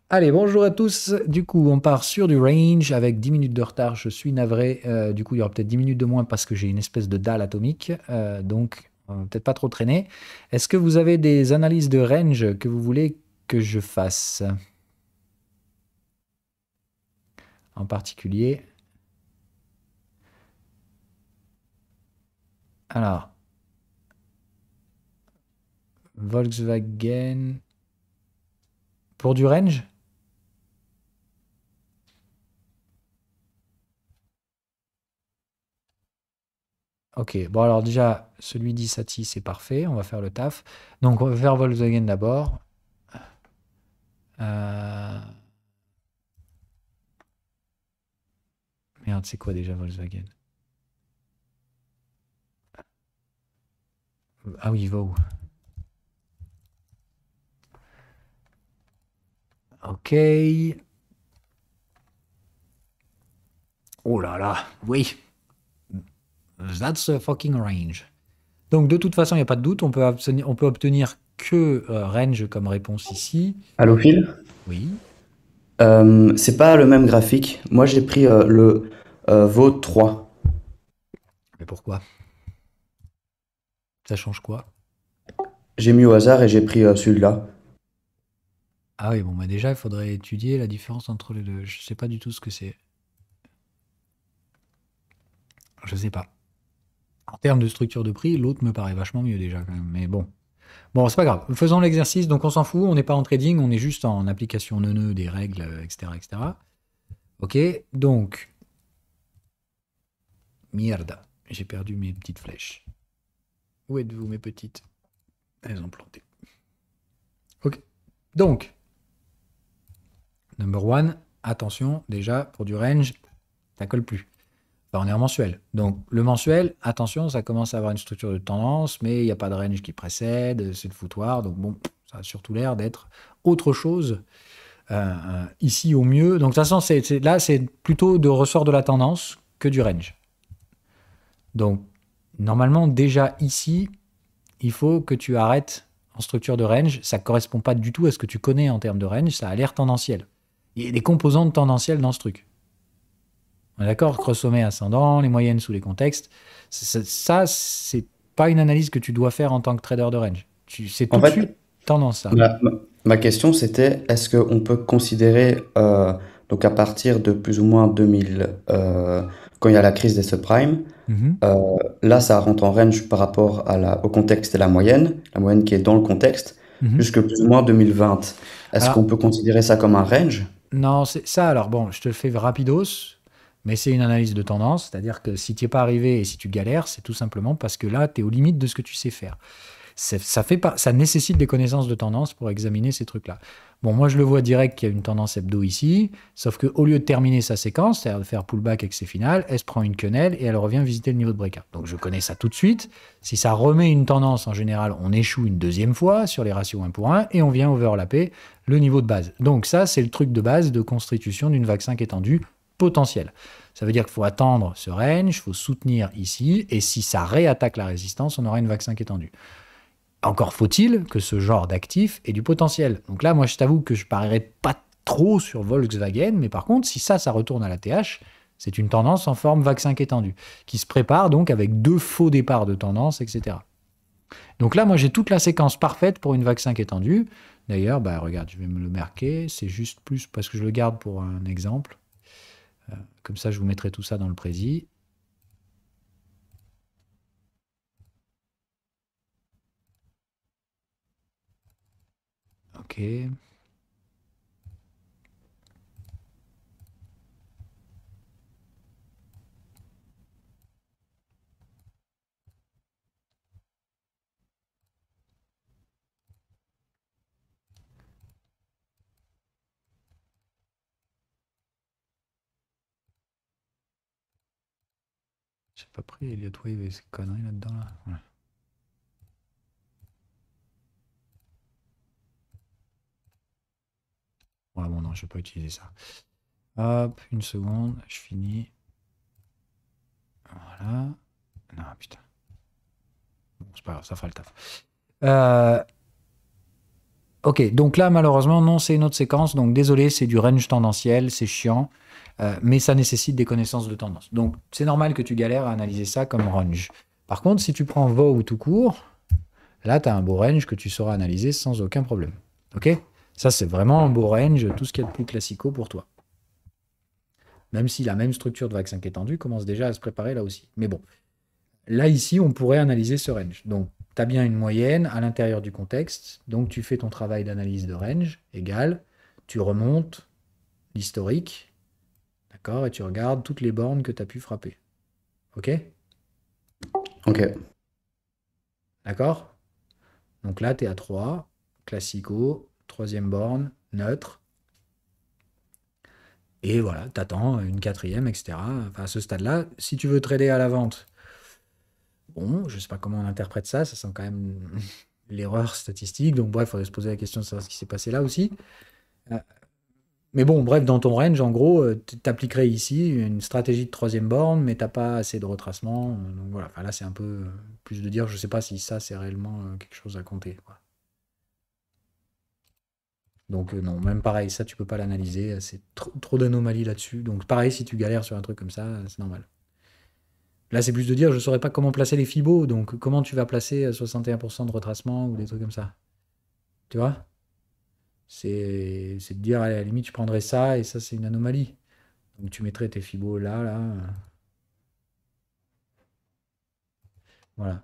Allez, bonjour à tous. Du coup, on part sur du range avec 10 minutes de retard. Je suis navré. Du coup, il y aura peut-être 10 minutes de moins parce que j'ai une espèce de dalle atomique. Donc, on va peut-être pas trop traîner. Est-ce que vous avez des analyses de range que vous voulez que je fasse en particulier? Alors, Volkswagen. Pour du range? Ok, bon alors déjà, celui d'Isati, c'est parfait, on va faire le taf. Donc on va faire Volkswagen d'abord. Euh, Merde, c'est quoi déjà Volkswagen? Ah oui, il va où? Ok. Oh là là, oui, that's a fucking range. Donc de toute façon, il n'y a pas de doute, on peut obtenir que range comme réponse ici. Allo Phil? Oui, C'est pas le même graphique. Moi j'ai pris le Vaud 3. mais pourquoi? Ça change quoi? J'ai mis au hasard et j'ai pris celui-là. Ah oui, bon, bah déjà, il faudrait étudier la différence entre les deux. Je sais pas du tout ce que c'est. Je sais pas. En termes de structure de prix, l'autre me paraît vachement mieux déjà quand même. Mais bon. Bon, c'est pas grave. Faisons l'exercice, donc on s'en fout, on n'est pas en trading, on est juste en application neuneu des règles, etc., etc. Ok, donc, mierda, j'ai perdu mes petites flèches. Où êtes-vous, mes petites? Elles ont planté. Ok. Donc, number one, attention, déjà, pour du range, ça colle plus. Enfin, on est en mensuel. Donc, le mensuel, attention, ça commence à avoir une structure de tendance, mais il n'y a pas de range qui précède, c'est le foutoir. Donc, bon, ça a surtout l'air d'être autre chose ici au mieux. Donc, de toute façon, là, c'est plutôt de ressort de la tendance que du range. Donc, normalement, déjà ici, il faut que tu arrêtes en structure de range. Ça ne correspond pas du tout à ce que tu connais en termes de range. Ça a l'air tendanciel. Il y a des composantes tendancielles dans ce truc. On est d'accord? Creux sommet ascendant, les moyennes sous les contextes. Ça, c'est pas une analyse que tu dois faire en tant que trader de range. C'est En tout de fait, suite tendance, ça. ma question c'était est-ce qu'on peut considérer, donc à partir de plus ou moins 2000, quand il y a la crise des subprimes, Mhm. euh, là ça rentre en range par rapport au contexte et la moyenne qui est dans le contexte, Mhm. jusque plus ou moins 2020. Est-ce qu'on Alors, peut considérer ça comme un range? non, c'est ça. Alors, bon, je te le fais rapidos, mais c'est une analyse de tendance. C'est-à-dire que si tu n'y es pas arrivé et si tu galères, c'est tout simplement parce que là, tu es aux limites de ce que tu sais faire. Ça fait pas, ça nécessite des connaissances de tendance pour examiner ces trucs-là. Bon, moi je le vois direct qu'il y a une tendance hebdo ici, sauf qu'au lieu de terminer sa séquence, c'est-à-dire de faire pullback avec ses finales, elle se prend une quenelle et elle revient visiter le niveau de breakout. Donc je connais ça tout de suite. Si ça remet une tendance, en général, on échoue une deuxième fois sur les ratios 1 pour 1 et on vient overlapper le niveau de base. Donc ça, c'est le truc de base de constitution d'une vague 5 étendue potentielle. Ça veut dire qu'il faut attendre ce range, il faut soutenir ici, et si ça réattaque la résistance, on aura une vague 5 étendue. Encore faut-il que ce genre d'actif ait du potentiel. Donc là, moi, je t'avoue que je parierais pas trop sur Volkswagen, mais par contre, si ça retourne à la TH, c'est une tendance en forme vague 5 étendue, qui se prépare donc avec deux faux départs de tendance, etc. Donc là, moi, j'ai toute la séquence parfaite pour une vague 5 étendue. D'ailleurs, bah, regarde, je vais me le marquer. C'est juste plus parce que je le garde pour un exemple. Comme ça, je vous mettrai tout ça dans le précis. Ok. J'ai pas pris Elliott Wave et ces conneries là-dedans. Là. Ouais. Ouais, bon, non, je vais pas utiliser ça. Hop, une seconde, je finis. Voilà. Non, putain. Bon, c'est pas grave, ça fera le taf. Euh, Ok, donc là, malheureusement, non, c'est une autre séquence. Donc désolé, c'est du range tendanciel, c'est chiant, mais ça nécessite des connaissances de tendance. Donc c'est normal que tu galères à analyser ça comme range. Par contre, si tu prends VO ou tout court, là, tu as un beau range que tu sauras analyser sans aucun problème. Ok? Ça, c'est vraiment un beau range, tout ce qu'il y a de plus classico pour toi. Même si la même structure de vague 5 étendue commence déjà à se préparer là aussi. Mais bon, là, ici, on pourrait analyser ce range. Donc, tu as bien une moyenne à l'intérieur du contexte. Donc, tu fais ton travail d'analyse de range, égal. Tu remontes l'historique, d'accord? Et tu regardes toutes les bornes que tu as pu frapper. OK? Ok. D'accord? Donc là, tu es à 3, classico, troisième borne, neutre. Et voilà, tu attends une quatrième, etc. Enfin, à ce stade-là, si tu veux trader à la vente, bon, je sais pas comment on interprète ça, ça sent quand même l'erreur statistique. Donc bref, il faudrait se poser la question de savoir ce qui s'est passé là aussi. Euh, Mais bon, bref, dans ton range, en gros, tu appliquerais ici une stratégie de troisième borne, mais t'as pas assez de retracement. Donc voilà, enfin, là, c'est un peu plus de dire, je sais pas si ça, c'est réellement quelque chose à compter, quoi. Donc non, même pareil, ça, tu peux pas l'analyser. C'est trop d'anomalies là-dessus. Donc pareil, si tu galères sur un truc comme ça, c'est normal. Là, c'est plus de dire, je saurais pas comment placer les fibos. Donc comment tu vas placer 61% de retracement ou des trucs comme ça. Tu vois? C'est de dire, allez, à la limite, tu prendrais ça et ça, c'est une anomalie. Donc tu mettrais tes fibos là, là. Voilà.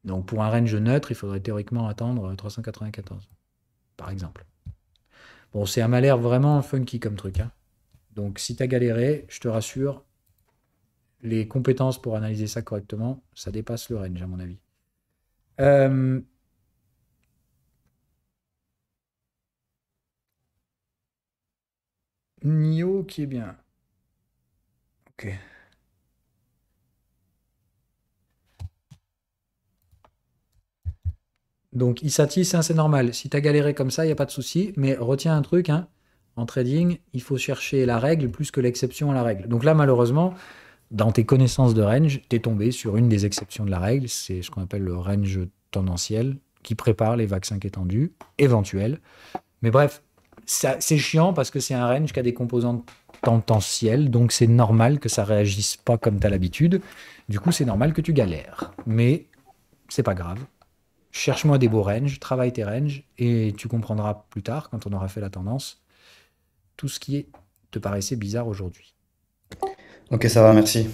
Donc pour un range neutre, il faudrait théoriquement attendre 394, par exemple. Bon, c'est m'a l'air vraiment funky comme truc, hein. Donc si tu as galéré, je te rassure, les compétences pour analyser ça correctement, ça dépasse le range, à mon avis. Euh, Nio qui est bien. Ok. Donc Isatis, hein, c'est normal. Si tu as galéré comme ça, il n'y a pas de souci. Mais retiens un truc, hein, en trading, il faut chercher la règle plus que l'exception à la règle. Donc là, malheureusement, dans tes connaissances de range, tu es tombé sur une des exceptions de la règle. C'est ce qu'on appelle le range tendanciel qui prépare les vagues 5 étendues éventuelles. Mais bref, c'est chiant parce que c'est un range qui a des composantes tendancielles. Donc c'est normal que ça réagisse pas comme tu as l'habitude. Du coup, c'est normal que tu galères. Mais c'est pas grave. Cherche-moi des beaux ranges, travaille tes ranges, et tu comprendras plus tard, quand on aura fait la tendance, tout ce qui te paraissait bizarre aujourd'hui. Ok, ça va, merci.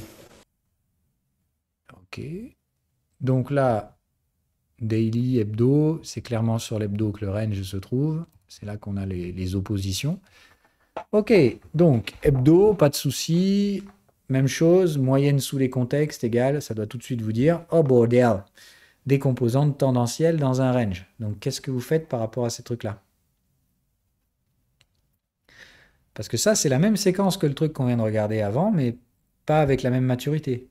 Ok. Donc là, daily, hebdo, c'est clairement sur l'hebdo que le range se trouve. C'est là qu'on a les oppositions. Ok, donc hebdo, pas de souci. Même chose, moyenne sous les contextes égale, ça doit tout de suite vous dire, oh bordel, des composantes tendancielles dans un range. Donc qu'est-ce que vous faites par rapport à ces trucs-là? Parce que ça, c'est la même séquence que le truc qu'on vient de regarder avant, mais pas avec la même maturité.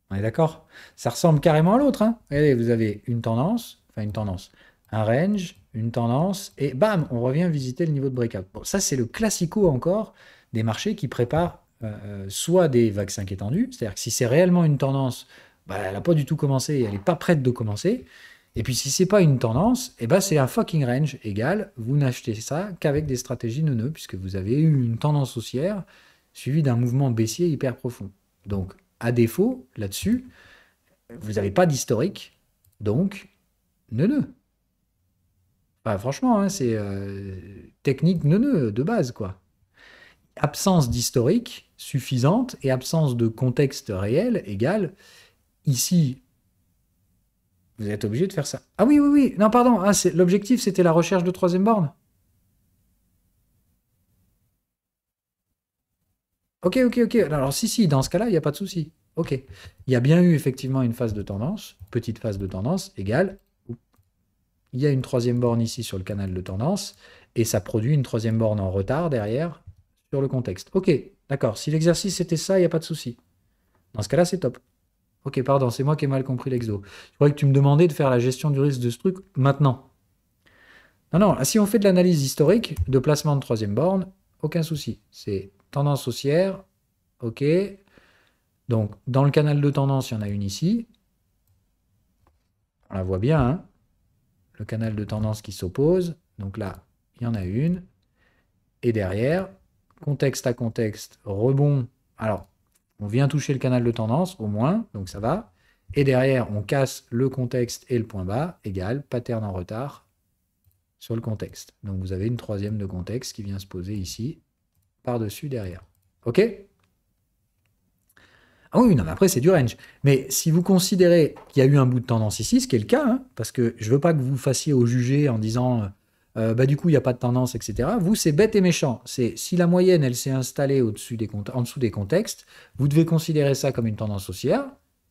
On est d'accord? Ça ressemble carrément à l'autre, hein. Regardez, vous avez une tendance, un range, une tendance, et bam, on revient visiter le niveau de breakout. Bon, ça, c'est le classico encore des marchés qui préparent soit des vagues 5 étendues, c'est-à-dire que si c'est réellement une tendance, bah, elle n'a pas du tout commencé et elle n'est pas prête de commencer. Et puis si c'est pas une tendance, eh ben c'est un fucking range égal, vous n'achetez ça qu'avec des stratégies neuneux, puisque vous avez eu une tendance haussière suivie d'un mouvement baissier hyper profond. Donc, à défaut, là-dessus, vous n'avez pas d'historique, donc neuneux. Enfin, franchement, hein, c'est technique neuneux de base, quoi. Absence d'historique suffisante et absence de contexte réel égale, ici, vous êtes obligé de faire ça. Ah oui, oui, oui, non, pardon, ah, l'objectif, c'était la recherche de troisième borne. Ok, ok, ok. Alors, si, si, dans ce cas-là, il n'y a pas de souci. Ok. Il y a bien eu effectivement une phase de tendance, petite phase de tendance, égale. Il y a une troisième borne ici sur le canal de tendance, et ça produit une troisième borne en retard derrière sur le contexte. Ok, d'accord. Si l'exercice était ça, il n'y a pas de souci. Dans ce cas-là, c'est top. Ok, pardon, c'est moi qui ai mal compris l'exo. Je croyais que tu me demandais de faire la gestion du risque de ce truc maintenant. Non, non, si on fait de l'analyse historique de placement de troisième borne, aucun souci. C'est tendance haussière, ok. Donc, dans le canal de tendance, il y en a une ici. On la voit bien, hein. le canal de tendance qui s'oppose. Donc là, il y en a une. Et derrière, contexte à contexte, rebond. Alors, on vient toucher le canal de tendance, au moins, donc ça va. Et derrière, on casse le contexte et le point bas, égal, pattern en retard sur le contexte. Donc vous avez une troisième de contexte qui vient se poser ici, par-dessus, derrière. OK? Ah oui, non, mais après, c'est du range. Mais si vous considérez qu'il y a eu un bout de tendance ici, ce qui est le cas, hein, parce que je ne veux pas que vous fassiez au jugé en disant bah, du coup, il n'y a pas de tendance, etc. Vous, c'est bête et méchant. C'est si la moyenne, elle s'est installée en dessous des contextes, vous devez considérer ça comme une tendance haussière.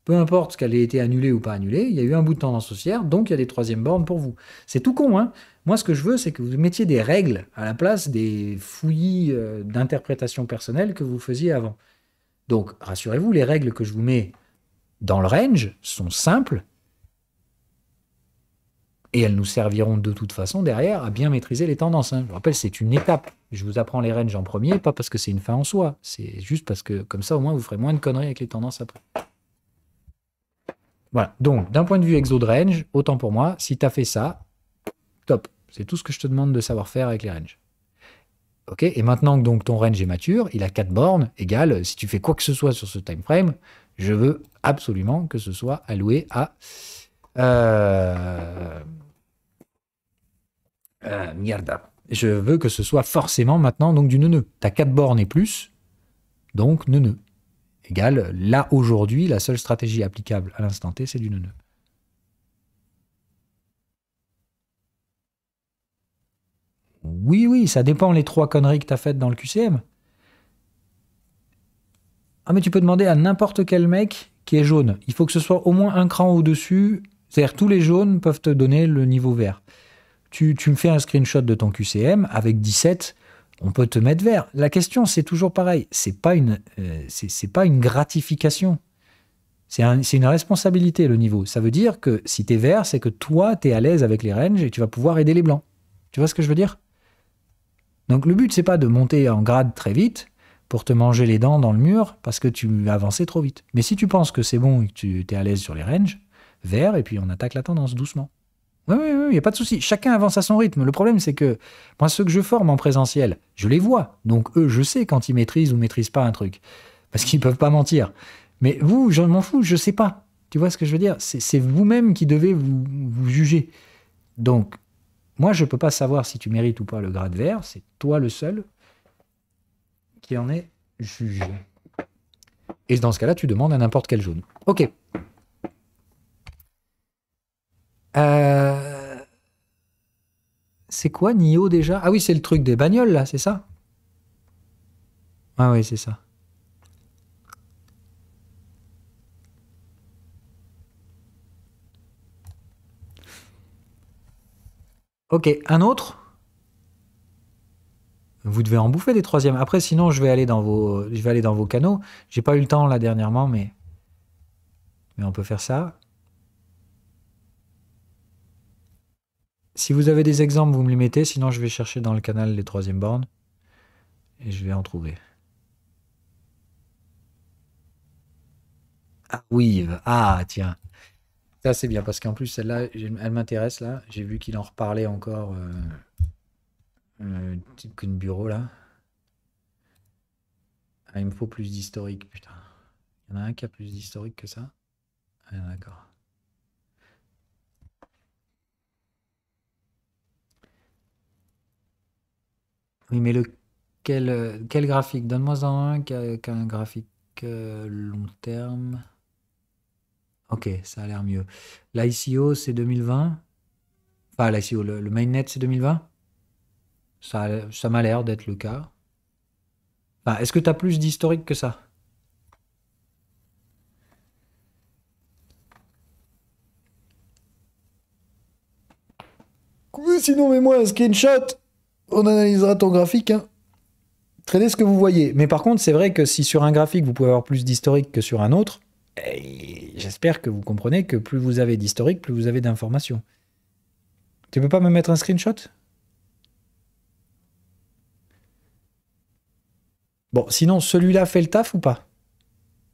Peu importe qu'elle ait été annulée ou pas annulée, il y a eu un bout de tendance haussière, donc il y a des troisièmes bornes pour vous. C'est tout con, hein. Moi, ce que je veux, c'est que vous mettiez des règles à la place des fouillis d'interprétation personnelle que vous faisiez avant. Donc, rassurez-vous, les règles que je vous mets dans le range sont simples et elles nous serviront de toute façon derrière à bien maîtriser les tendances. Hein. Je vous rappelle, c'est une étape. Je vous apprends les ranges en premier, pas parce que c'est une fin en soi. C'est juste parce que comme ça, au moins, vous ferez moins de conneries avec les tendances après. Voilà. Donc, d'un point de vue exo de range, autant pour moi, si tu as fait ça, top. C'est tout ce que je te demande de savoir faire avec les ranges. Ok, et maintenant que donc ton range est mature, il a 4 bornes, égale, si tu fais quoi que ce soit sur ce time frame, je veux absolument que ce soit alloué à mierda. Je veux que ce soit forcément maintenant donc du neuneu. Tu as 4 bornes et plus, donc neuneu. Égale, là aujourd'hui, la seule stratégie applicable à l'instant T, c'est du neuneu. Oui, oui, ça dépend les 3 conneries que tu as faites dans le QCM. Ah, mais tu peux demander à n'importe quel mec qui est jaune. Il faut que ce soit au moins un cran au-dessus. C'est-à-dire tous les jaunes peuvent te donner le niveau vert. Tu me fais un screenshot de ton QCM avec 17, on peut te mettre vert. La question, c'est toujours pareil. C'est pas une gratification. C'est une responsabilité, le niveau. Ça veut dire que si tu es vert, c'est que toi, tu es à l'aise avec les ranges et tu vas pouvoir aider les blancs. Tu vois ce que je veux dire? Donc le but, c'est pas de monter en grade très vite pour te manger les dents dans le mur parce que tu as avancé trop vite. Mais si tu penses que c'est bon et que tu es à l'aise sur les ranges, vert, et puis on attaque la tendance doucement. Oui, il n'y a pas de souci. Chacun avance à son rythme. Le problème, c'est que moi, ceux que je forme en présentiel, je les vois. Donc eux, je sais quand ils maîtrisent ou maîtrisent pas un truc. Parce qu'ils peuvent pas mentir. Mais vous, je m'en fous, je sais pas. Tu vois ce que je veux dire? C'est vous-même qui devez vous juger. Donc, moi, je peux pas savoir si tu mérites ou pas le grade vert. C'est toi le seul qui en est jugé. Et dans ce cas-là, tu demandes à n'importe quel jaune. Ok. C'est quoi NIO déjà? Ah oui, c'est le truc des bagnoles là, c'est ça? Ah oui, c'est ça. Ok, un autre? Vous devez en bouffer des troisièmes. Après, sinon, je vais aller dans vos canaux. J'ai pas eu le temps là dernièrement, mais on peut faire ça. Si vous avez des exemples, vous me les mettez. Sinon, je vais chercher dans le canal les troisièmes bornes et je vais en trouver. Ah oui, ah tiens. Ça, c'est bien, parce qu'en plus, celle-là, elle m'intéresse, là. J'ai vu qu'il en reparlait encore, qu'une bureau, là. Ah, il me faut plus d'historique, putain. Il y en a un qui a plus d'historique que ça? Ah, d'accord. Oui, mais quel graphique? Donne-moi un qui a un graphique long terme. Ok, ça a l'air mieux. L'ICO, c'est 2020. Enfin, l'ICO, le mainnet, c'est 2020. Ça m'a l'air d'être le cas. Enfin, est-ce que tu as plus d'historique que ça? Oui, sinon, mets-moi un screenshot. On analysera ton graphique. Hein. Traitez ce que vous voyez. Mais par contre, c'est vrai que si sur un graphique, vous pouvez avoir plus d'historique que sur un autre, j'espère que vous comprenez que plus vous avez d'historique, plus vous avez d'informations. Tu peux pas me mettre un screenshot? Bon, sinon, celui-là fait le taf ou pas?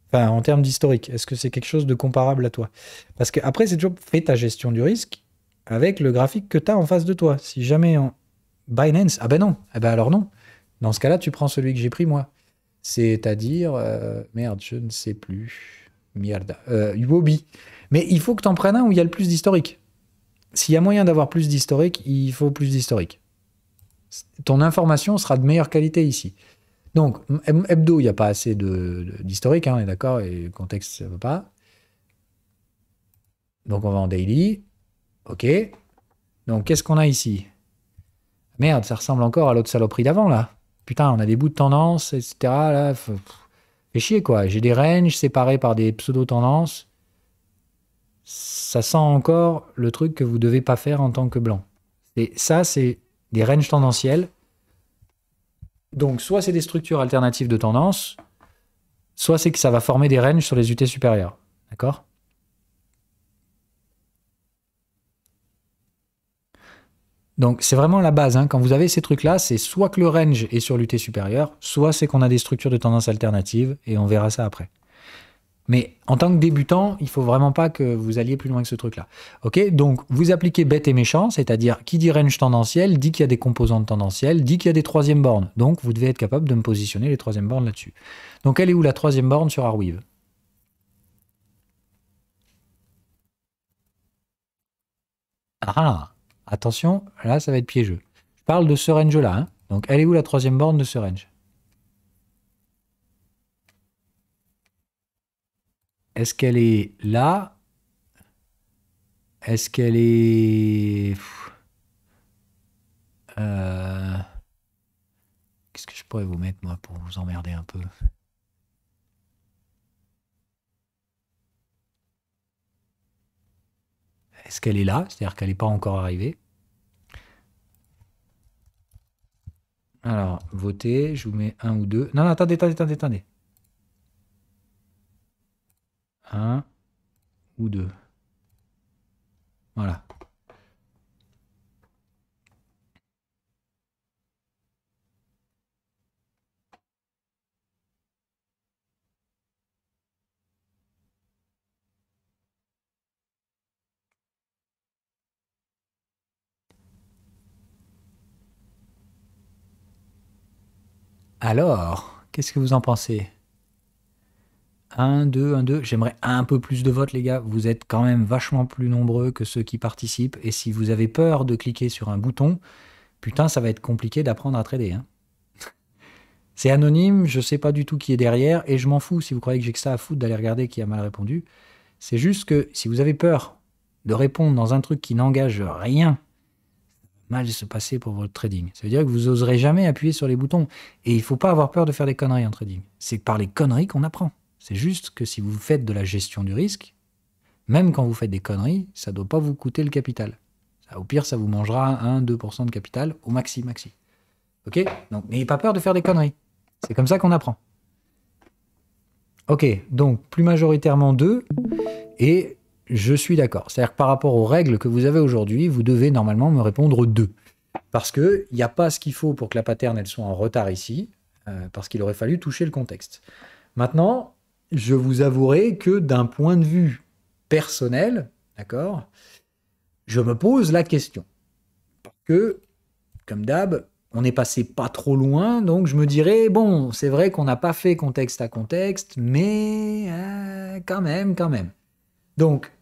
Enfin, en termes d'historique, est-ce que c'est quelque chose de comparable à toi? Parce que après, c'est toujours fais ta gestion du risque avec le graphique que tu as en face de toi. Si jamais en Binance, ah ben non, ah ben alors non. Dans ce cas-là, tu prends celui que j'ai pris moi. C'est-à-dire, merde, je ne sais plus. Merde, Huobi. Mais il faut que tu en prennes un où il y a le plus d'historique. S'il y a moyen d'avoir plus d'historique, il faut plus d'historique. Ton information sera de meilleure qualité ici. Donc, hebdo, il n'y a pas assez d'historique, hein, on est d'accord, et le contexte, ça ne veut pas. Donc, on va en daily. OK. Donc, qu'est-ce qu'on a ici? Merde, ça ressemble encore à l'autre saloperie d'avant, là. Putain, on a des bouts de tendance, etc. Là, fait chier, quoi. J'ai des ranges séparés par des pseudo-tendances. Ça sent encore le truc que vous devez pas faire en tant que blanc. Et ça, c'est des ranges tendanciels. Donc, soit c'est des structures alternatives de tendance, soit c'est que ça va former des ranges sur les UT supérieures. D'accord? Donc, c'est vraiment la base. Hein. Quand vous avez ces trucs-là, c'est soit que le range est sur l'UT supérieur, soit c'est qu'on a des structures de tendance alternatives, et on verra ça après. Mais en tant que débutant, il faut vraiment pas que vous alliez plus loin que ce truc-là. Ok, donc vous appliquez bête et méchant, c'est-à-dire qui dit range tendanciel, dit qu'il y a des composantes tendancielles, dit qu'il y a des troisièmes bornes. Donc vous devez être capable de me positionner les troisièmes bornes là-dessus. Donc elle est où la troisième borne sur Arweave? Ah, attention, là ça va être piégeux. Je parle de ce range-là. Hein. Donc elle est où la troisième borne de ce range? Est-ce qu'elle est là? Est-ce qu'elle est... Qu'est-ce que je pourrais vous mettre, moi, pour vous emmerder un peu? Est-ce qu'elle est là? C'est-à-dire qu'elle n'est pas encore arrivée. Alors, voter, je vous mets un ou deux. Non, non, attendez. Un ou deux. Voilà. Alors, qu'est-ce que vous en pensez? Un, deux. J'aimerais un peu plus de votes, les gars. Vous êtes quand même vachement plus nombreux que ceux qui participent. Et si vous avez peur de cliquer sur un bouton, putain, ça va être compliqué d'apprendre à trader. Hein. C'est anonyme, je sais pas du tout qui est derrière, et je m'en fous si vous croyez que j'ai que ça à foutre d'aller regarder qui a mal répondu. C'est juste que si vous avez peur de répondre dans un truc qui n'engage rien, mal se passer pour votre trading. Ça veut dire que vous oserez jamais appuyer sur les boutons. Et il faut pas avoir peur de faire des conneries en trading. C'est par les conneries qu'on apprend. C'est juste que si vous faites de la gestion du risque, même quand vous faites des conneries, ça doit pas vous coûter le capital. Au pire, ça vous mangera 1-2% de capital au maxi. Ok? Donc, n'ayez pas peur de faire des conneries. C'est comme ça qu'on apprend. Ok, donc plus majoritairement 2, et je suis d'accord. C'est-à-dire que par rapport aux règles que vous avez aujourd'hui, vous devez normalement me répondre 2. Parce qu'il n'y a pas ce qu'il faut pour que la pattern elle soit en retard ici, parce qu'il aurait fallu toucher le contexte. Maintenant, je vous avouerai que d'un point de vue personnel, d'accord, je me pose la question. Parce que, comme d'hab, on est passé pas trop loin, donc je me dirais, bon, c'est vrai qu'on n'a pas fait contexte à contexte, mais quand même. Donc,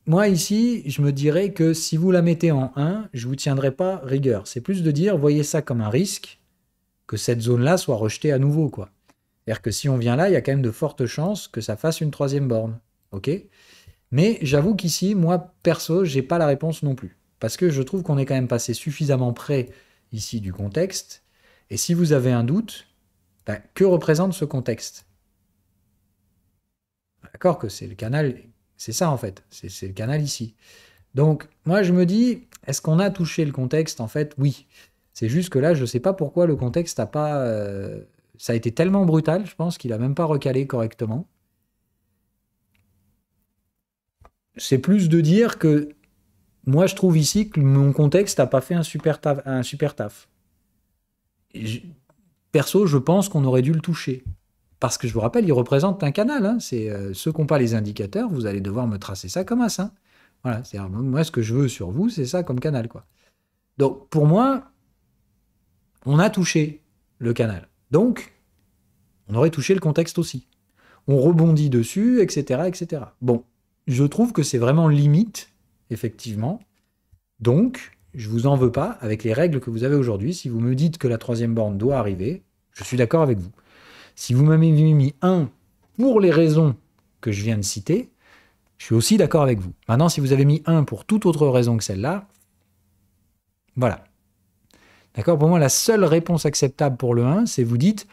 moi ici, je me dirais que si vous la mettez en 1, je ne vous tiendrai pas rigueur. C'est plus de dire, voyez ça comme un risque, que cette zone-là soit rejetée à nouveau, quoi. C'est-à-dire que si on vient là, il y a quand même de fortes chances que ça fasse une troisième borne. Ok? Mais j'avoue qu'ici, moi, perso, j'ai pas la réponse non plus. Parce que je trouve qu'on est quand même passé suffisamment près ici du contexte. Et si vous avez un doute, ben, que représente ce contexte? D'accord que c'est le canal, c'est ça en fait, c'est le canal ici. Donc moi je me dis, est-ce qu'on a touché le contexte? En fait, oui. C'est juste que là, je ne sais pas pourquoi le contexte n'a pas... ça a été tellement brutal, je pense qu'il n'a même pas recalé correctement. C'est plus de dire que moi je trouve ici que mon contexte n'a pas fait un super taf. Perso, je pense qu'on aurait dû le toucher. Parce que je vous rappelle, il représente un canal. Hein. C'est ceux qui n'ont pas les indicateurs, vous allez devoir me tracer ça comme ça. Hein. Voilà, c'est moi ce que je veux sur vous, c'est ça comme canal, quoi. Donc pour moi, on a touché le canal. Donc, on aurait touché le contexte aussi. On rebondit dessus, etc., etc. Bon, je trouve que c'est vraiment limite, effectivement. Donc, je vous en veux pas avec les règles que vous avez aujourd'hui. Si vous me dites que la troisième borne doit arriver, je suis d'accord avec vous. Si vous m'avez mis 1 pour les raisons que je viens de citer, je suis aussi d'accord avec vous. Maintenant, si vous avez mis 1 pour toute autre raison que celle-là, voilà. D'accord? Pour moi, la seule réponse acceptable pour le 1, c'est vous dites,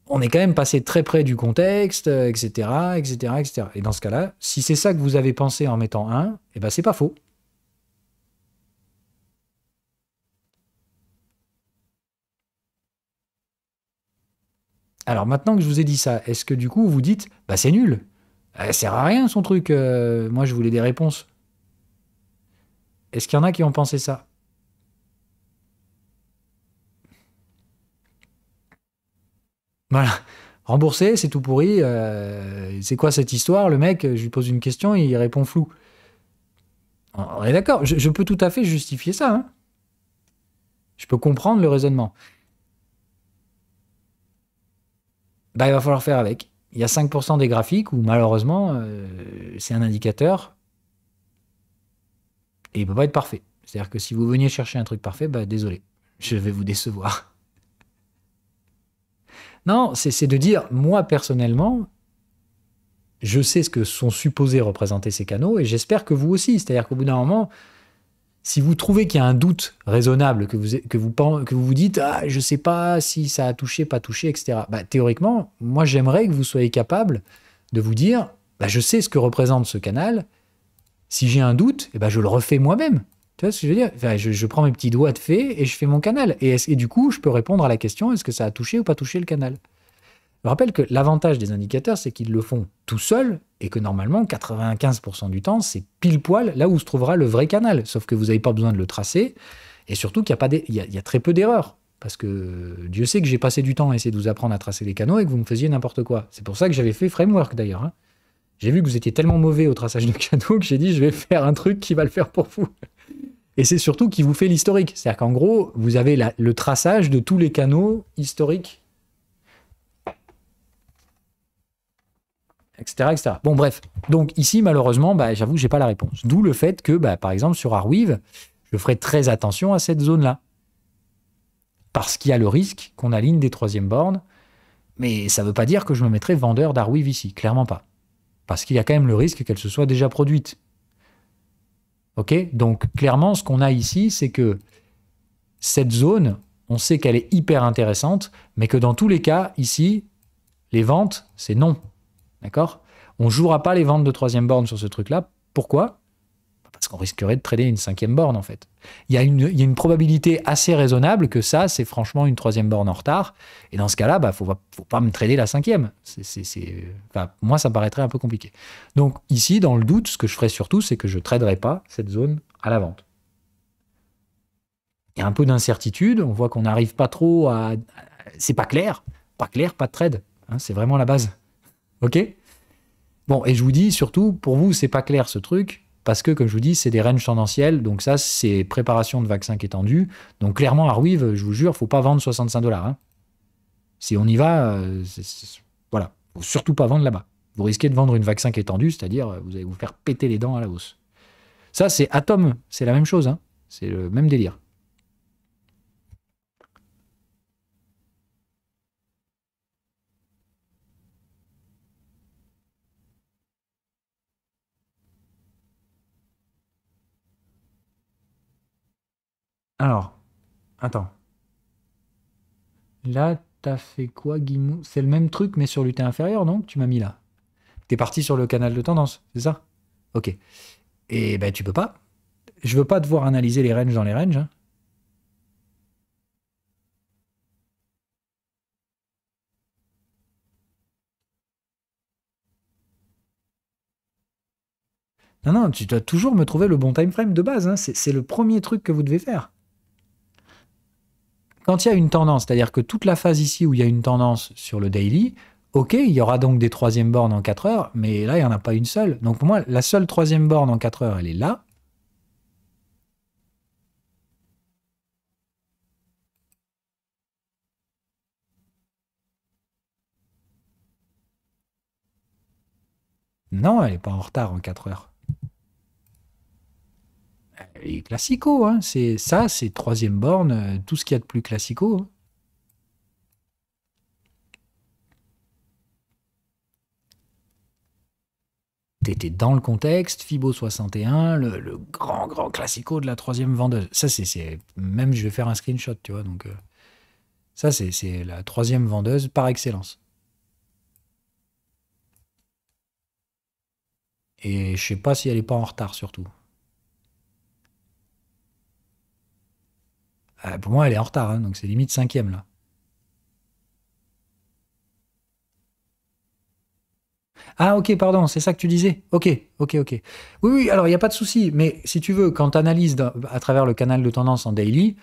on est quand même passé très près du contexte, etc., etc., etc. Et dans ce cas-là, si c'est ça que vous avez pensé en mettant 1, eh ben c'est pas faux. Alors maintenant que je vous ai dit ça, est-ce que du coup vous dites, bah c'est nul, ça sert à rien son truc, moi je voulais des réponses. Est-ce qu'il y en a qui ont pensé ça? Voilà. Remboursé, c'est tout pourri. C'est quoi cette histoire? Le mec, je lui pose une question, il répond flou. On est d'accord, je peux tout à fait justifier ça. Hein. Je peux comprendre le raisonnement. Bah, il va falloir faire avec. Il y a 5% des graphiques où malheureusement, c'est un indicateur et il ne peut pas être parfait. C'est-à-dire que si vous veniez chercher un truc parfait, bah, désolé, je vais vous décevoir. Non, c'est de dire, moi personnellement, je sais ce que sont supposés représenter ces canaux et j'espère que vous aussi. C'est-à-dire qu'au bout d'un moment, si vous trouvez qu'il y a un doute raisonnable, que vous dites, ah, je ne sais pas si ça a touché, pas touché, etc., bah, théoriquement, moi j'aimerais que vous soyez capable de vous dire, bah, je sais ce que représente ce canal, si j'ai un doute, eh ben, je le refais moi-même. Tu vois ce que je veux dire? Enfin, je prends mes petits doigts de fée et je fais mon canal. Et du coup, je peux répondre à la question, est-ce que ça a touché ou pas touché le canal? Je rappelle que l'avantage des indicateurs, c'est qu'ils le font tout seuls et que normalement, 95% du temps, c'est pile poil là où se trouvera le vrai canal. Sauf que vous n'avez pas besoin de le tracer et surtout qu'il y a très peu d'erreurs. Parce que Dieu sait que j'ai passé du temps à essayer de vous apprendre à tracer les canaux et que vous me faisiez n'importe quoi. C'est pour ça que j'avais fait Framework d'ailleurs. Hein. J'ai vu que vous étiez tellement mauvais au traçage de canaux que j'ai dit je vais faire un truc qui va le faire pour vous. Et c'est surtout qui vous fait l'historique. C'est-à-dire qu'en gros, vous avez le traçage de tous les canaux historiques, etc., etc. Bon, bref. Donc ici, malheureusement, bah, j'avoue que je n'ai pas la réponse. D'où le fait que, bah, par exemple, sur Arweave, je ferai très attention à cette zone-là. Parce qu'il y a le risque qu'on aligne des troisièmes bornes. Mais ça ne veut pas dire que je me mettrai vendeur d'Arweave ici. Clairement pas. Parce qu'il y a quand même le risque qu'elle se soit déjà produite. Ok? Donc, clairement, ce qu'on a ici, c'est que cette zone, on sait qu'elle est hyper intéressante, mais que dans tous les cas, ici, les ventes, c'est non. D'accord? On ne jouera pas les ventes de troisième borne sur ce truc-là. Pourquoi? Parce qu'on risquerait de trader une cinquième borne, en fait. Il y a une probabilité assez raisonnable que ça, c'est franchement une troisième borne en retard. Et dans ce cas-là, bah, faut pas me trader la cinquième. Enfin, moi, ça me paraîtrait un peu compliqué. Donc ici, dans le doute, ce que je ferais surtout, c'est que je ne traderai pas cette zone à la vente. Il y a un peu d'incertitude. On voit qu'on n'arrive pas trop à... C'est pas clair. Pas clair, pas de trade. Hein, c'est vraiment la base. OK? Bon, et je vous dis, surtout, pour vous, c'est pas clair ce truc. Parce que, comme je vous dis, c'est des ranges tendanciels. Donc ça, c'est préparation de vaccin qui est tendu. Donc clairement, Arweave, je vous jure, il ne faut pas vendre 65 $. Hein. Si on y va, voilà. Il ne faut surtout pas vendre là-bas. Vous risquez de vendre une vaccin qui est tendue, c'est-à-dire vous allez vous faire péter les dents à la hausse. Ça, c'est Atom. C'est la même chose. Hein. C'est le même délire. Alors, attends. Là, t'as fait quoi, Guimou? C'est le même truc, mais sur l'UT inférieur, non? Que tu m'as mis là. T'es parti sur le canal de tendance, c'est ça? Ok. Et ben, tu peux pas. Je veux pas devoir analyser les ranges dans les ranges. Hein. Non, non, tu dois toujours me trouver le bon time frame de base. Hein. C'est le premier truc que vous devez faire. Quand il y a une tendance, c'est-à-dire que toute la phase ici où il y a une tendance sur le daily, Ok, il y aura donc des troisièmes bornes en 4 heures, mais là, il n'y en a pas une seule. Donc pour moi, la seule troisième borne en 4 heures, elle est là. Non, elle n'est pas en retard en 4 heures. Elle est classico, hein. C'est ça, c'est troisième borne, tout ce qu'il y a de plus classico, hein. T'étais dans le contexte, Fibo 61, le grand classico de la troisième vendeuse. Ça, même je vais faire un screenshot, tu vois. Donc, ça, c'est la troisième vendeuse par excellence. Et je sais pas si elle est pas en retard, surtout. Pour moi, elle est en retard, hein, donc c'est limite cinquième, là. Ah, ok, pardon, c'est ça que tu disais. Ok, ok, ok. Oui, oui, alors il n'y a pas de souci, mais si tu veux, quand tu analyses à travers le canal de tendance en daily,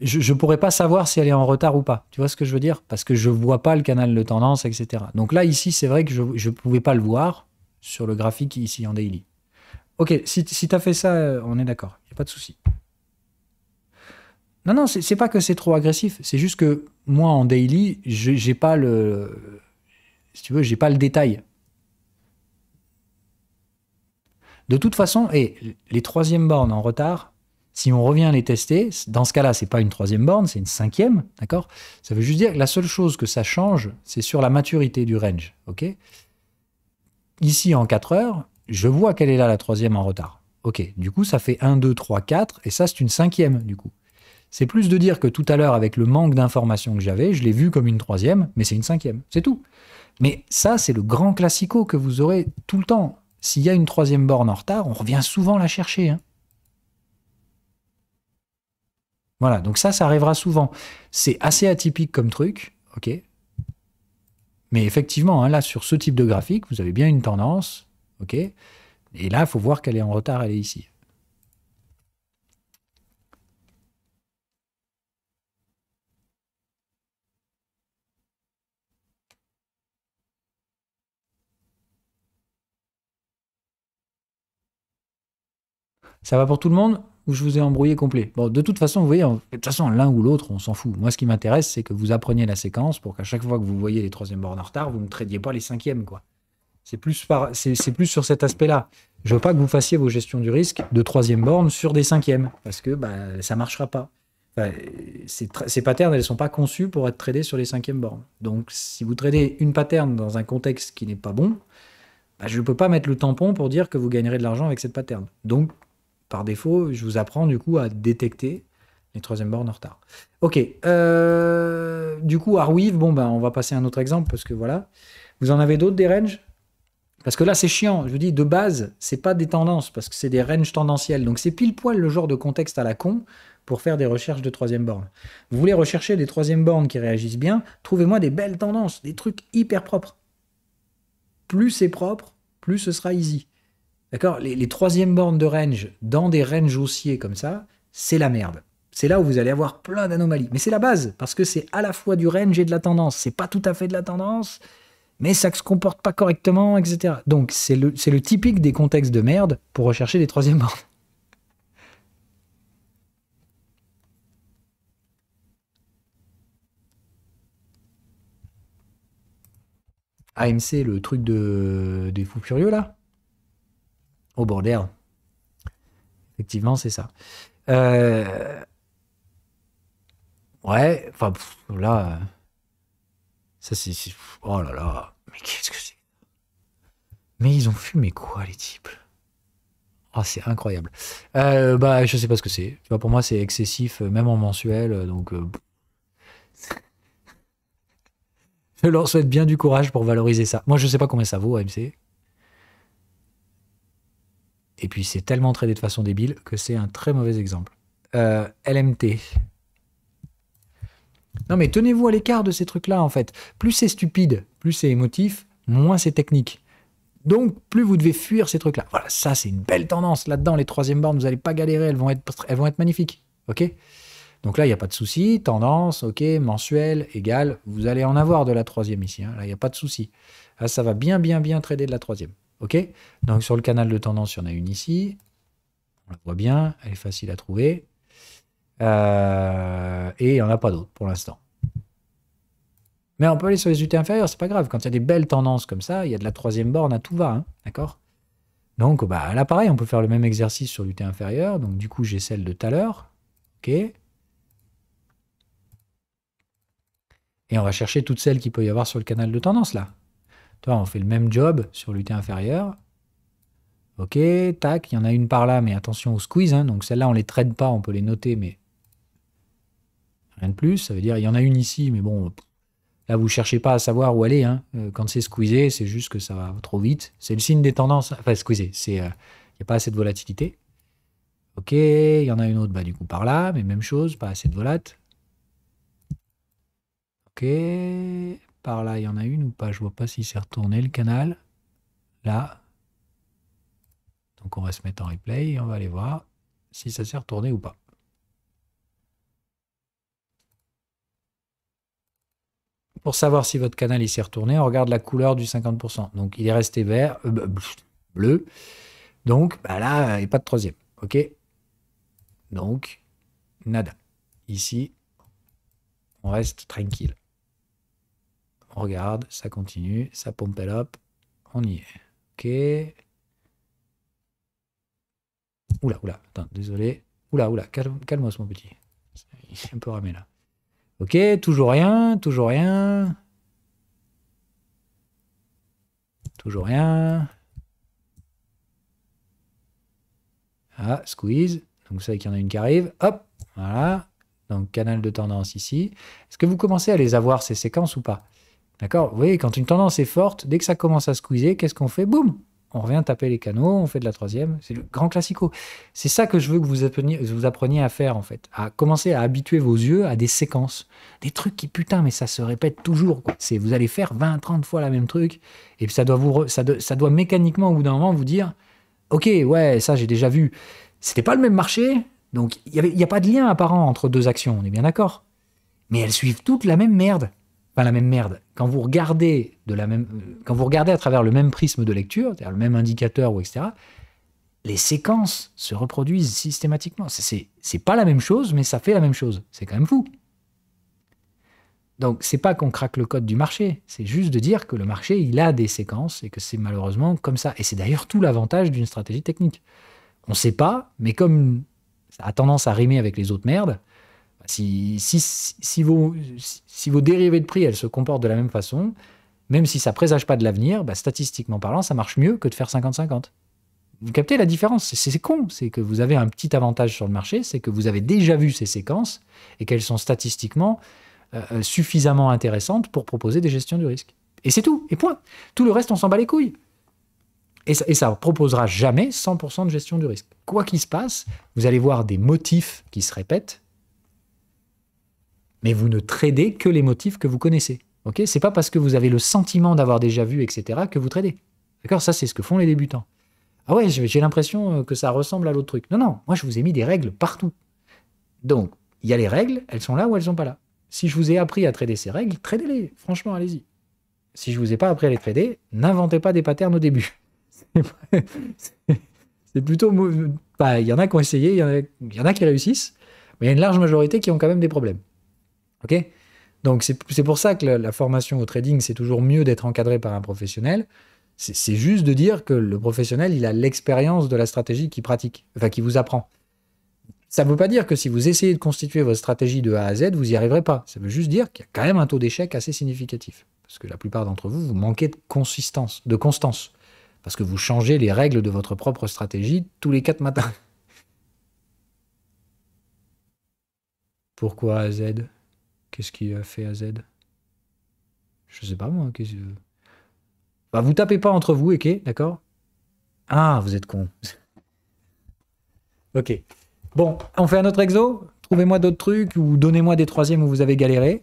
je ne pourrais pas savoir si elle est en retard ou pas. Tu vois ce que je veux dire? Parce que je ne vois pas le canal de tendance, etc. Donc là, ici, c'est vrai que je ne pouvais pas le voir sur le graphique ici en daily. Ok, si tu as fait ça, on est d'accord. Il n'y a pas de souci. Non, non, c'est pas que c'est trop agressif. C'est juste que moi, en daily, j'ai pas le. Si tu veux, j'ai pas le détail. De toute façon, et les troisièmes bornes en retard, si on revient les tester, dans ce cas-là, c'est pas une troisième borne, c'est une cinquième, d'accord? Ça veut juste dire que la seule chose que ça change, c'est sur la maturité du range, ok? Ici, en 4 heures, je vois qu'elle est là, la troisième en retard. Ok, du coup, ça fait 1, 2, 3, 4, et ça, c'est une cinquième, du coup. C'est plus de dire que tout à l'heure, avec le manque d'informations que j'avais, je l'ai vu comme une troisième, mais c'est une cinquième, c'est tout. Mais ça, c'est le grand classico que vous aurez tout le temps. S'il y a une troisième borne en retard, on revient souvent la chercher, hein. Voilà, donc ça arrivera souvent. C'est assez atypique comme truc, ok? Mais effectivement, hein, là, sur ce type de graphique, vous avez bien une tendance, ok? Et là, il faut voir qu'elle est en retard, elle est ici. Ça va pour tout le monde ou je vous ai embrouillé complet? Bon, de toute façon, vous voyez, de toute façon, l'un ou l'autre, on s'en fout. Moi, ce qui m'intéresse, c'est que vous appreniez la séquence pour qu'à chaque fois que vous voyez les troisièmes bornes en retard, vous ne tradiez pas les cinquièmes, quoi. C'est plus sur cet aspect-là. Je veux pas que vous fassiez vos gestions du risque de troisième borne sur des cinquièmes, parce que bah, ça marchera pas. Enfin, ces patterns, elles sont pas conçues pour être tradées sur les cinquièmes bornes. Donc, si vous tradez une pattern dans un contexte qui n'est pas bon, bah, je ne peux pas mettre le tampon pour dire que vous gagnerez de l'argent avec cette pattern. Donc, par défaut, je vous apprends du coup à détecter les troisième bornes en retard. Ok. Du coup, Arweave, bon, ben, on va passer à un autre exemple parce que voilà. Vous en avez d'autres des ranges? Parce que là, c'est chiant. Je vous dis, de base, c'est pas des tendances parce que c'est des ranges tendanciels. Donc, c'est pile poil le genre de contexte à la con pour faire des recherches de troisième borne. Vous voulez rechercher des troisième bornes qui réagissent bien? Trouvez-moi des belles tendances, des trucs hyper propres. Plus c'est propre, plus ce sera easy. D'accord? Les troisièmes bornes de range dans des ranges haussiers comme ça, c'est la merde. C'est là où vous allez avoir plein d'anomalies. Mais c'est la base, parce que c'est à la fois du range et de la tendance. C'est pas tout à fait de la tendance, mais ça ne se comporte pas correctement, etc. Donc c'est le typique des contextes de merde pour rechercher des troisièmes bornes. AMC, le truc des fous furieux là? Au bordel. Effectivement, c'est ça. Euh, ouais, enfin, là, ça c'est. Oh là là, mais qu'est-ce que c'est? Mais ils ont fumé quoi, les types? Oh, c'est incroyable. Bah, je sais pas ce que c'est. Tu vois, pour moi, c'est excessif, même en mensuel. Donc, je leur souhaite bien du courage pour valoriser ça. Moi, je sais pas combien ça vaut, AMC. Et puis, c'est tellement tradé de façon débile que c'est un très mauvais exemple. LMT. Non, mais tenez-vous à l'écart de ces trucs-là, en fait. Plus c'est stupide, plus c'est émotif, moins c'est technique. Donc, plus vous devez fuir ces trucs-là. Voilà, ça, c'est une belle tendance. Là-dedans, les troisièmes bornes, vous n'allez pas galérer, elles vont être magnifiques. OK? Donc là, il n'y a pas de souci. Tendance, OK, mensuel, égal. Vous allez en avoir de la troisième ici. Hein. Là, il n'y a pas de souci. Là, ça va bien trader de la troisième. OK? Donc sur le canal de tendance, il y en a une ici. On la voit bien. Elle est facile à trouver. Et il n'y en a pas d'autres pour l'instant. Mais on peut aller sur les UT inférieures, c'est pas grave. Quand il y a des belles tendances comme ça, il y a de la troisième borne à tout va. Hein, d'accord? Donc bah, là, pareil, on peut faire le même exercice sur l'UT inférieur. Donc du coup, j'ai celle de tout à l'heure. OK? Et on va chercher toutes celles qu'il peut y avoir sur le canal de tendance, là. Toi, on fait le même job sur l'UT inférieur. OK, tac, il y en a une par là, mais attention au squeeze. Hein, donc celle-là, on ne les trade pas, on peut les noter, mais rien de plus. Ça veut dire, il y en a une ici, mais bon, là, vous ne cherchez pas à savoir où aller. Hein. Quand c'est squeezé, c'est juste que ça va trop vite. C'est le signe des tendances. Enfin, squeezé, il n'y a pas assez de volatilité. OK, il y en a une autre, bah, du coup, par là, mais même chose, pas assez de volat. OK, par là, il y en a une ou pas? Je vois pas si c'est retourné le canal. Là. Donc, on va se mettre en replay et on va aller voir si ça s'est retourné ou pas. Pour savoir si votre canal s'est retourné, on regarde la couleur du 50%. Donc, il est resté vert, bleu. Donc, bah là, il n'y a pas de troisième. OK? Donc, nada. Ici, on reste tranquille. On regarde, ça continue, ça pompe up. On y est. OK. Oula, attends, désolé. Oula, calme-moi, mon petit. Il est un peu ramé là. OK, toujours rien. Toujours rien. Ah, squeeze. Donc, vous savez qu'il y en a une qui arrive. Hop, voilà. Donc, canal de tendance ici. Est-ce que vous commencez à les avoir, ces séquences, ou pas? D'accord? Vous voyez, quand une tendance est forte, dès que ça commence à squeezer, qu'est-ce qu'on fait? Boum! On revient taper les canaux, on fait de la troisième. C'est le grand classico. C'est ça que je veux que vous appreniez à faire, en fait. À commencer à habituer vos yeux à des séquences. Des trucs qui, putain, mais ça se répète toujours. Quoi. Vous allez faire 20, 30 fois la même truc. Et puis ça doit mécaniquement, au bout d'un moment, vous dire, OK, ouais, ça, j'ai déjà vu. C'était pas le même marché. Donc, il n'y a pas de lien apparent entre deux actions. On est bien d'accord? Mais elles suivent toutes la même merde. Enfin, la même merde. Quand vous regardez à travers le même prisme de lecture, c'est-à-dire le même indicateur, ou etc., les séquences se reproduisent systématiquement. C'est pas la même chose, mais ça fait la même chose. C'est quand même fou. Donc, c'est pas qu'on craque le code du marché, c'est juste de dire que le marché, il a des séquences et que c'est malheureusement comme ça. Et c'est d'ailleurs tout l'avantage d'une stratégie technique. On sait pas, mais comme ça a tendance à rimer avec les autres merdes, si vos dérivés de prix, elles se comportent de la même façon, même si ça présage pas de l'avenir, bah, statistiquement parlant, ça marche mieux que de faire 50-50. Vous captez la différence? C'est con, c'est que vous avez un petit avantage sur le marché, c'est que vous avez déjà vu ces séquences et qu'elles sont statistiquement suffisamment intéressantes pour proposer des gestions du risque. Et c'est tout, et point. Tout le reste, on s'en bat les couilles. Et ça ne proposera jamais 100% de gestion du risque. Quoi qu'il se passe, vous allez voir des motifs qui se répètent, mais vous ne tradez que les motifs que vous connaissez. Okay, c'est pas parce que vous avez le sentiment d'avoir déjà vu, etc., que vous tradez. D'accord? Ça, c'est ce que font les débutants. Ah ouais, j'ai l'impression que ça ressemble à l'autre truc. Non, moi, je vous ai mis des règles partout. Donc, il y a les règles, elles sont là ou elles sont pas là. Si je vous ai appris à trader ces règles, tradez-les. Franchement, allez-y. Si je vous ai pas appris à les trader, n'inventez pas des patterns au début. C'est plutôt... Bah, il y en a qui ont essayé, il y en a qui réussissent, mais il y a une large majorité qui ont quand même des problèmes. Ok? Donc, c'est pour ça que la formation au trading, c'est toujours mieux d'être encadré par un professionnel. C'est juste de dire que le professionnel, il a l'expérience de la stratégie qu'il pratique, enfin, qu'il vous apprend. Ça ne veut pas dire que si vous essayez de constituer votre stratégie de A à Z, vous n'y arriverez pas. Ça veut juste dire qu'il y a quand même un taux d'échec assez significatif. Parce que la plupart d'entre vous, vous manquez de constance. Parce que vous changez les règles de votre propre stratégie tous les 4 matins. Pourquoi A à Z? Qu'est-ce qui a fait à Z? Je sais pas moi. Bah, vous tapez pas entre vous, ok, d'accord? Ah, vous êtes con. Ok. Bon, on fait un autre exo? Trouvez-moi d'autres trucs ou donnez-moi des troisièmes où vous avez galéré.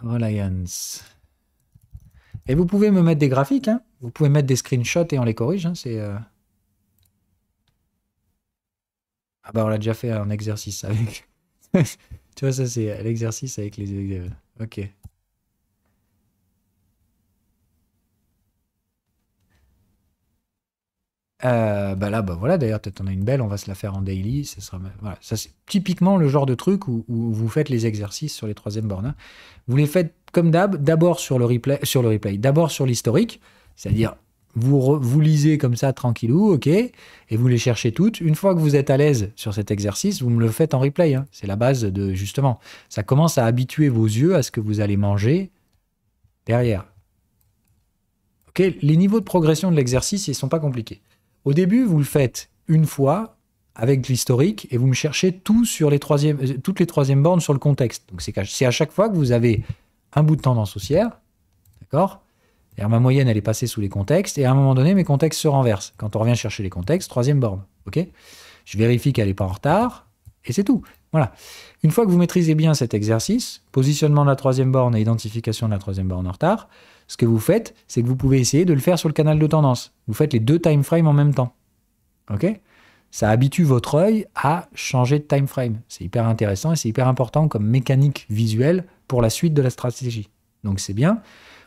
Reliance. Et vous pouvez me mettre des graphiques, hein? Vous pouvez mettre des screenshots et on les corrige. Hein, Ah bah on l'a déjà fait un exercice avec... Tu vois, ça c'est l'exercice avec les... Ok. Bah là, bah voilà, d'ailleurs, peut-être on a une belle, on va se la faire en daily. Voilà. Ça, c'est typiquement le genre de truc où vous faites les exercices sur les troisième bornes. Hein. Vous les faites comme d'hab, d'abord sur le replay, d'abord sur l'historique, c'est-à-dire vous lisez comme ça tranquillou, ok, et vous les cherchez toutes. Une fois que vous êtes à l'aise sur cet exercice, vous me le faites en replay. Hein. C'est la base de justement. Ça commence à habituer vos yeux à ce que vous allez manger derrière. Ok, les niveaux de progression de l'exercice, ils sont pas compliqués. Au début, vous le faites une fois avec l'historique et vous me cherchez tout sur toutes les troisièmes bornes sur le contexte. Donc c'est à chaque fois que vous avez un bout de tendance haussière, d'accord. Et ma moyenne, elle est passée sous les contextes et à un moment donné, mes contextes se renversent. Quand on revient chercher les contextes, troisième borne, ok. Je vérifie qu'elle n'est pas en retard et c'est tout. Voilà. Une fois que vous maîtrisez bien cet exercice, positionnement de la troisième borne et identification de la troisième borne en retard, ce que vous faites, c'est que vous pouvez essayer de le faire sur le canal de tendance. Vous faites les deux time frames en même temps. Ok. Ça habitue votre œil à changer de time frame. C'est hyper intéressant et c'est hyper important comme mécanique visuelle pour la suite de la stratégie. Donc c'est bien.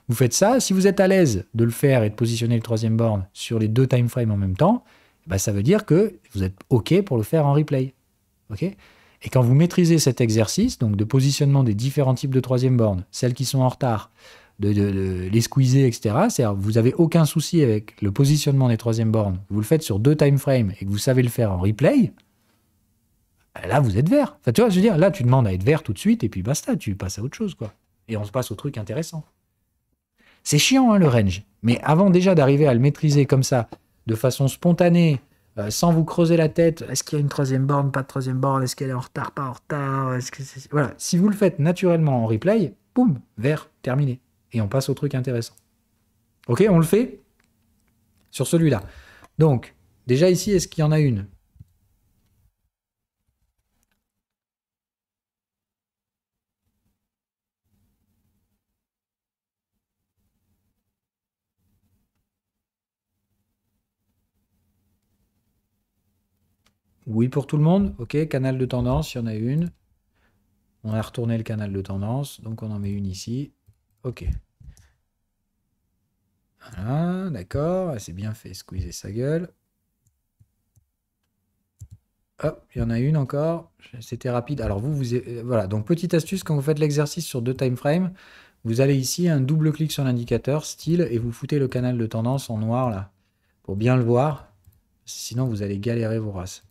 Vous faites ça. Si vous êtes à l'aise de le faire et de positionner le troisième borne sur les deux time frames en même temps, bah, ça veut dire que vous êtes OK pour le faire en replay. Ok. Et quand vous maîtrisez cet exercice, donc de positionnement des différents types de troisième borne, celles qui sont en retard, de les squeezer, etc. C'est-à-dire vous n'avez aucun souci avec le positionnement des troisième bornes, vous le faites sur deux time frames et que vous savez le faire en replay, là vous êtes vert. Enfin, tu vois, je veux dire, là tu demandes à être vert tout de suite et puis basta, tu passes à autre chose, quoi. Et on se passe au truc intéressant. C'est chiant, hein, le range. Mais avant déjà d'arriver à le maîtriser comme ça, de façon spontanée, sans vous creuser la tête, est-ce qu'il y a une troisième borne, pas de troisième borne, est-ce qu'elle est en retard, pas en retard, voilà. Si vous le faites naturellement en replay, boum, vert, terminé. Et on passe au truc intéressant. Ok, on le fait sur celui-là. Donc, déjà ici, est-ce qu'il y en a une? Oui pour tout le monde. Ok, canal de tendance, il y en a une. On a retourné le canal de tendance, donc on en met une ici. Ok. Voilà, d'accord, c'est bien fait squeezer sa gueule. Hop, il y en a une encore. C'était rapide. Alors voilà, donc petite astuce, quand vous faites l'exercice sur deux time frames, vous allez ici, un double clic sur l'indicateur, style, et vous foutez le canal de tendance en noir là, pour bien le voir. Sinon, vous allez galérer vos races.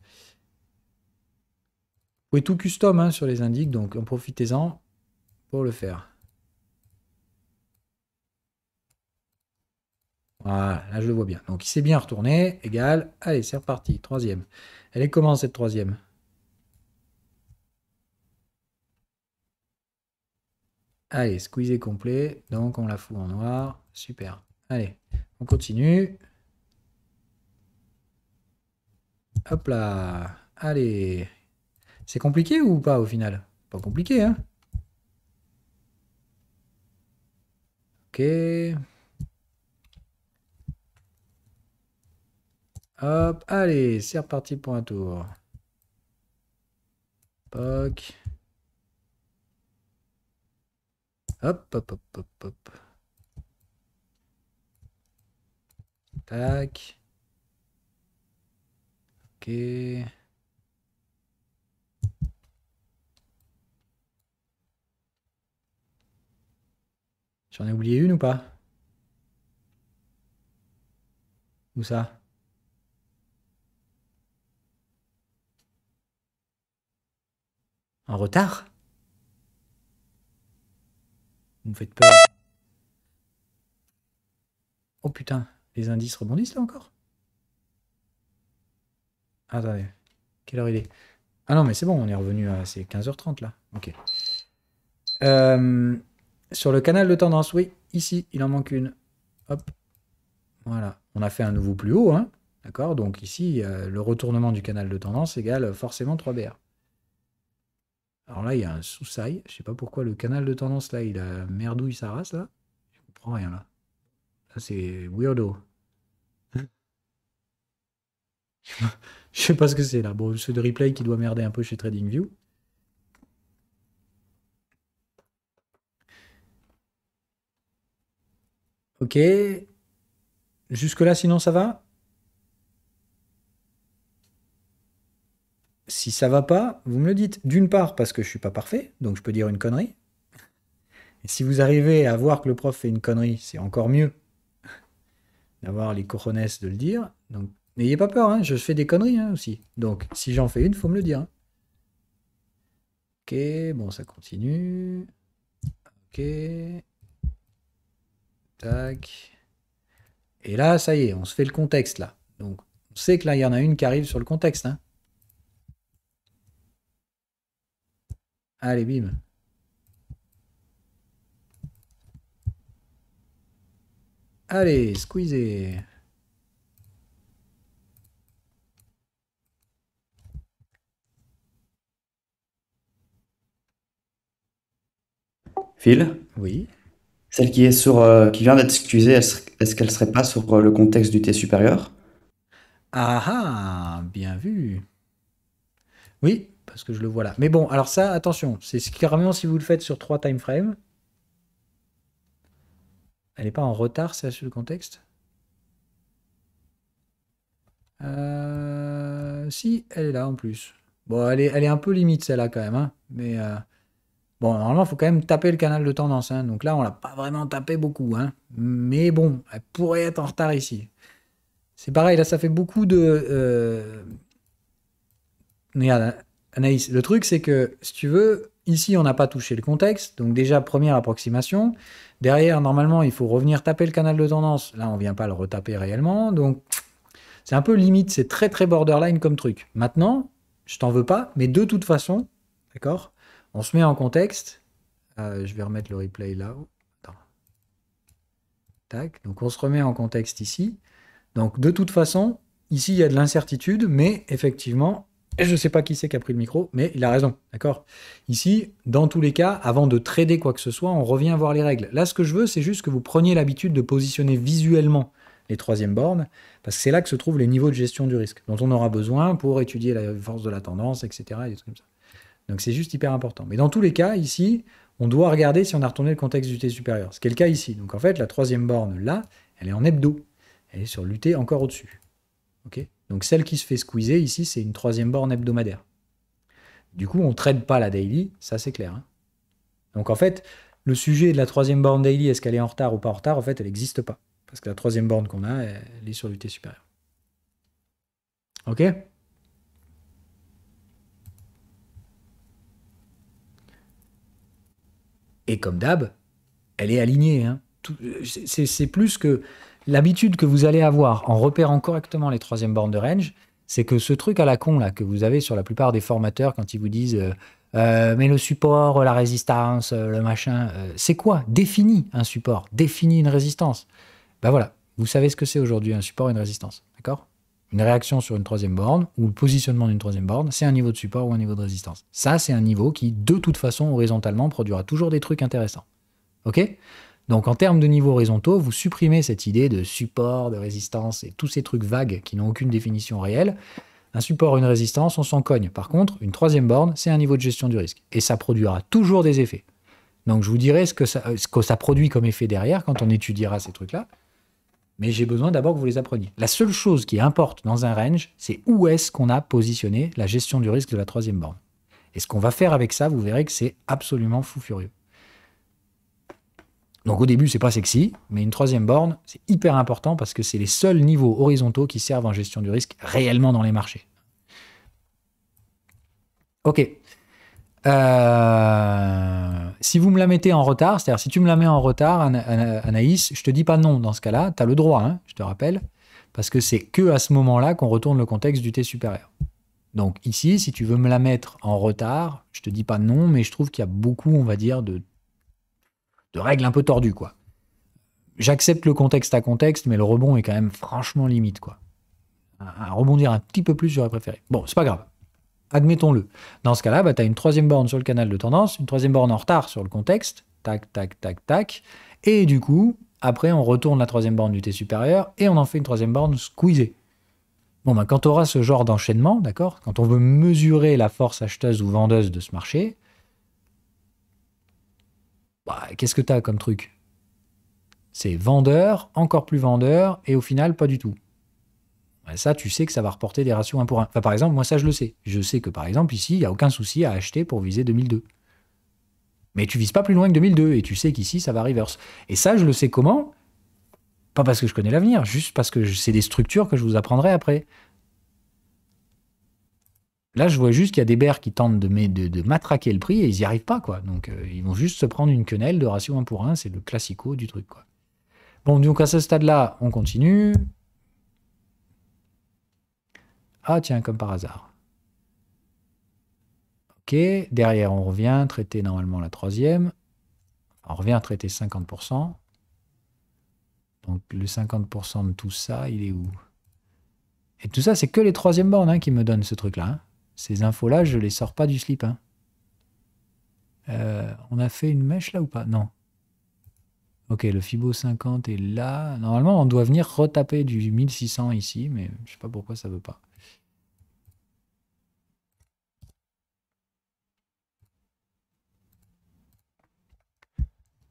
Vous pouvez tout custom hein, sur les indices, donc en profitez-en pour le faire. Voilà, là je le vois bien. Donc il s'est bien retourné, égal. Allez, c'est reparti, troisième. Elle est comment cette troisième? Allez, squeezer complet. Donc on la fout en noir. Super. Allez, on continue. Hop là. Allez. C'est compliqué ou pas au final? Pas compliqué, hein? Ok. Hop, allez, c'est reparti pour un tour. Poc. Hop, hop, hop, hop, hop. Tac. Ok. J'en ai oublié une ou pas? Où ça? En retard? Vous me faites peur. Oh putain, les indices rebondissent là encore? Attendez, quelle heure il est? Ah non, mais c'est bon, on est revenu à... C'est 15h30 là. Ok. Sur le canal de tendance, oui, ici, il en manque une. Hop, voilà. On a fait un nouveau plus haut, hein. D'accord. Donc ici, le retournement du canal de tendance égale forcément 3BR. Alors là, il y a un sous-sail. Je sais pas pourquoi le canal de tendance, là, il a merdouille sa race, là. Je comprends rien, là. C'est weirdo. Je sais pas ce que c'est là. Bon, c'est de replay qui doit merder un peu chez TradingView. Ok. Jusque-là, sinon ça va? Si ça va pas, vous me le dites. D'une part, parce que je suis pas parfait, donc je peux dire une connerie. Et si vous arrivez à voir que le prof fait une connerie, c'est encore mieux d'avoir les cojones de le dire. Donc, n'ayez pas peur, hein, je fais des conneries hein, aussi. Donc, si j'en fais une, faut me le dire. Hein. Ok, bon, ça continue. Ok. Tac. Et là, ça y est, on se fait le contexte là. Donc, on sait que là, il y en a une qui arrive sur le contexte. Hein. Allez, bim. Allez, squeezer. Phil, Oui. celle qui est qui vient d'être excusée, est-ce qu'elle serait pas sur le contexte du T supérieur? Ah ah, bien vu. Oui, parce que je le vois là. Mais bon, alors ça, attention, c'est carrément si vous le faites sur 3 time frames. Elle n'est pas en retard, c'est sur le contexte? Si, elle est là en plus. Bon, elle est un peu limite celle-là quand même. Hein. Mais bon, normalement, il faut quand même taper le canal de tendance. Hein. Donc là, on l'a pas vraiment tapé beaucoup. Hein. Mais bon, elle pourrait être en retard ici. C'est pareil, là, ça fait beaucoup de... Regarde, Anaïs, le truc, c'est que, si tu veux, ici, on n'a pas touché le contexte. Donc déjà, première approximation. Derrière, normalement, il faut revenir taper le canal de tendance. Là, on vient pas le retaper réellement. Donc, c'est un peu limite. C'est très, très borderline comme truc. Maintenant, je t'en veux pas, mais de toute façon, d'accord, on se met en contexte. Je vais remettre le replay là. Attends. Tac. Donc, on se remet en contexte ici. Donc, de toute façon, ici, il y a de l'incertitude, mais effectivement, et je ne sais pas qui c'est qui a pris le micro, mais il a raison, d'accord? Ici, dans tous les cas, avant de trader quoi que ce soit, on revient voir les règles. Là, ce que je veux, c'est juste que vous preniez l'habitude de positionner visuellement les troisièmes bornes, parce que c'est là que se trouvent les niveaux de gestion du risque, dont on aura besoin pour étudier la force de la tendance, etc. Et des trucs comme ça. Donc, c'est juste hyper important. Mais dans tous les cas, ici, on doit regarder si on a retourné le contexte du T supérieur. Ce qui est le cas ici. Donc, en fait, la troisième borne, là, elle est en hebdo. Elle est sur l'UT encore au-dessus. Okay, donc celle qui se fait squeezer ici, c'est une troisième borne hebdomadaire. Du coup, on ne trade pas la daily, ça c'est clair. Hein. Donc en fait, le sujet de la troisième borne daily, est-ce qu'elle est en retard ou pas en retard, en fait, elle n'existe pas. Parce que la troisième borne qu'on a, elle est sur l'UT supérieur. Ok? Et comme d'hab, elle est alignée. Hein. C'est plus que l'habitude que vous allez avoir en repérant correctement les troisièmes bornes de range, c'est que ce truc à la con là que vous avez sur la plupart des formateurs quand ils vous disent mais le support, la résistance, le machin, c'est quoi? Définis un support, définis une résistance. Ben voilà, vous savez ce que c'est aujourd'hui un support et une résistance, d'accord? Une réaction sur une troisième borne ou le positionnement d'une troisième borne, c'est un niveau de support ou un niveau de résistance. Ça, c'est un niveau qui, de toute façon, horizontalement, produira toujours des trucs intéressants. Ok? Donc en termes de niveaux horizontaux, vous supprimez cette idée de support, de résistance et tous ces trucs vagues qui n'ont aucune définition réelle. Un support, une résistance, on s'en cogne. Par contre, une troisième borne, c'est un niveau de gestion du risque. Et ça produira toujours des effets. Donc je vous dirai ce que ça produit comme effet derrière quand on étudiera ces trucs-là. Mais j'ai besoin d'abord que vous les appreniez. La seule chose qui importe dans un range, c'est où est-ce qu'on a positionné la gestion du risque de la troisième borne. Et ce qu'on va faire avec ça, vous verrez que c'est absolument fou furieux. Donc au début, c'est pas sexy, mais une troisième borne, c'est hyper important parce que c'est les seuls niveaux horizontaux qui servent en gestion du risque réellement dans les marchés. Ok. Si vous me la mettez en retard, c'est-à-dire si tu me la mets en retard, Anaïs, je te dis pas non dans ce cas-là, tu as le droit, hein, je te rappelle, parce que c'est que à ce moment-là qu'on retourne le contexte du T supérieur. Donc ici, si tu veux me la mettre en retard, je te dis pas non, mais je trouve qu'il y a beaucoup, on va dire, de règles un peu tordues, quoi. J'accepte le contexte à contexte, mais le rebond est quand même franchement limite, quoi. À rebondir un petit peu plus, j'aurais préféré. Bon, c'est pas grave. Admettons-le. Dans ce cas-là, bah, tu as une troisième borne sur le canal de tendance, une troisième borne en retard sur le contexte, tac, tac, tac, tac. Et du coup, Après, on retourne la troisième borne du T supérieur et on en fait une troisième borne squeezée. Bon, ben, quand tu auras ce genre d'enchaînement, d'accord, quand on veut mesurer la force acheteuse ou vendeuse de ce marché, bah, qu'est-ce que tu as comme truc? C'est vendeur, encore plus vendeur, et au final, pas du tout. Ben, ça, tu sais que ça va reporter des ratios 1 pour 1. Enfin, par exemple, moi, ça, je le sais. Je sais que, par exemple, ici, il n'y a aucun souci à acheter pour viser 2002. Mais tu vises pas plus loin que 2002, et tu sais qu'ici, ça va reverse. Et ça, je le sais comment? Pas parce que je connais l'avenir, juste parce que c'est des structures que je vous apprendrai après. Là, je vois juste qu'il y a des bears qui tentent de matraquer le prix et ils n'y arrivent pas, quoi. Donc, ils vont juste se prendre une quenelle de ratio 1 pour 1. C'est le classico du truc, quoi. Bon, donc à ce stade-là, on continue. Ah, tiens, comme par hasard. Ok, derrière, on revient traiter normalement la troisième. On revient traiter 50%. Donc, le 50% de tout ça, il est où? Et tout ça, c'est que les troisièmes bornes hein, qui me donnent ce truc-là. Hein. Ces infos-là, je les sors pas du slip. Hein. On a fait une mèche là ou pas? Non. Ok, le Fibo 50 est là. Normalement, on doit venir retaper du 1600 ici, mais je sais pas pourquoi ça veut pas.